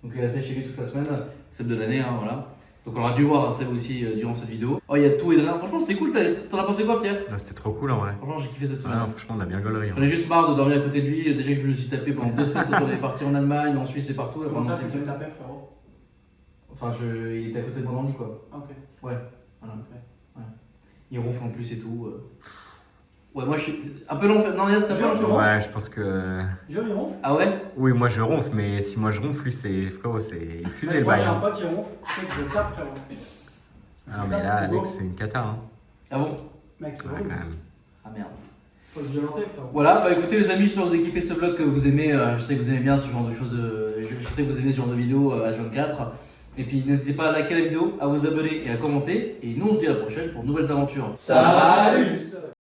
Donc, il est resté chez lui toute la semaine. Seb de l'année, hein, voilà. Donc, on aura dû voir Seb aussi durant cette vidéo. Oh, il y a tout et de rien. Franchement, c'était cool. T'en as pensé quoi, Pierre? Ah, c'était trop cool en vrai. Franchement, j'ai kiffé cette Ah, semaine. non, franchement, on a bien gaulerie. J'en ai juste marre de dormir à côté de lui. Déjà que je me suis tapé pendant 2 semaines quand on est parti en Allemagne, en Suisse et partout. Là, Comment pendant ça, tu cette te semaine. tapais, frérot? Enfin, il était à côté de moi dans le lit, quoi. Ah, ok. Ouais, voilà. Ok. Ouais. Il ronfle en plus et tout. Ouais, moi je suis un peu long. Non, mais c'est un peu long. Ouais, je pense que. Joe, il ronfle? Ah ouais? Oui, moi je ronfle, mais si moi je ronfle, lui, c'est. Frérot, c'est une fusée Mec, le moi, bail. j'ai un Hein. pote qui ronfle, peut-être que je le tape, frérot. Ah, mais là, Alex, c'est une cata. Hein. Ah bon? Mec, c'est Ouais, quand horrible. même. Ah merde. Faut se violenter, frérot. Voilà, bah écoutez les amis, j'espère que vous avez kiffé ce vlog, que vous aimez. Je sais que vous aimez bien ce genre de choses. Je sais que vous aimez ce genre de vidéos H24. Et puis n'hésitez pas à liker la vidéo, à vous abonner et à commenter. Et nous on se dit à la prochaine pour de nouvelles aventures. Salut!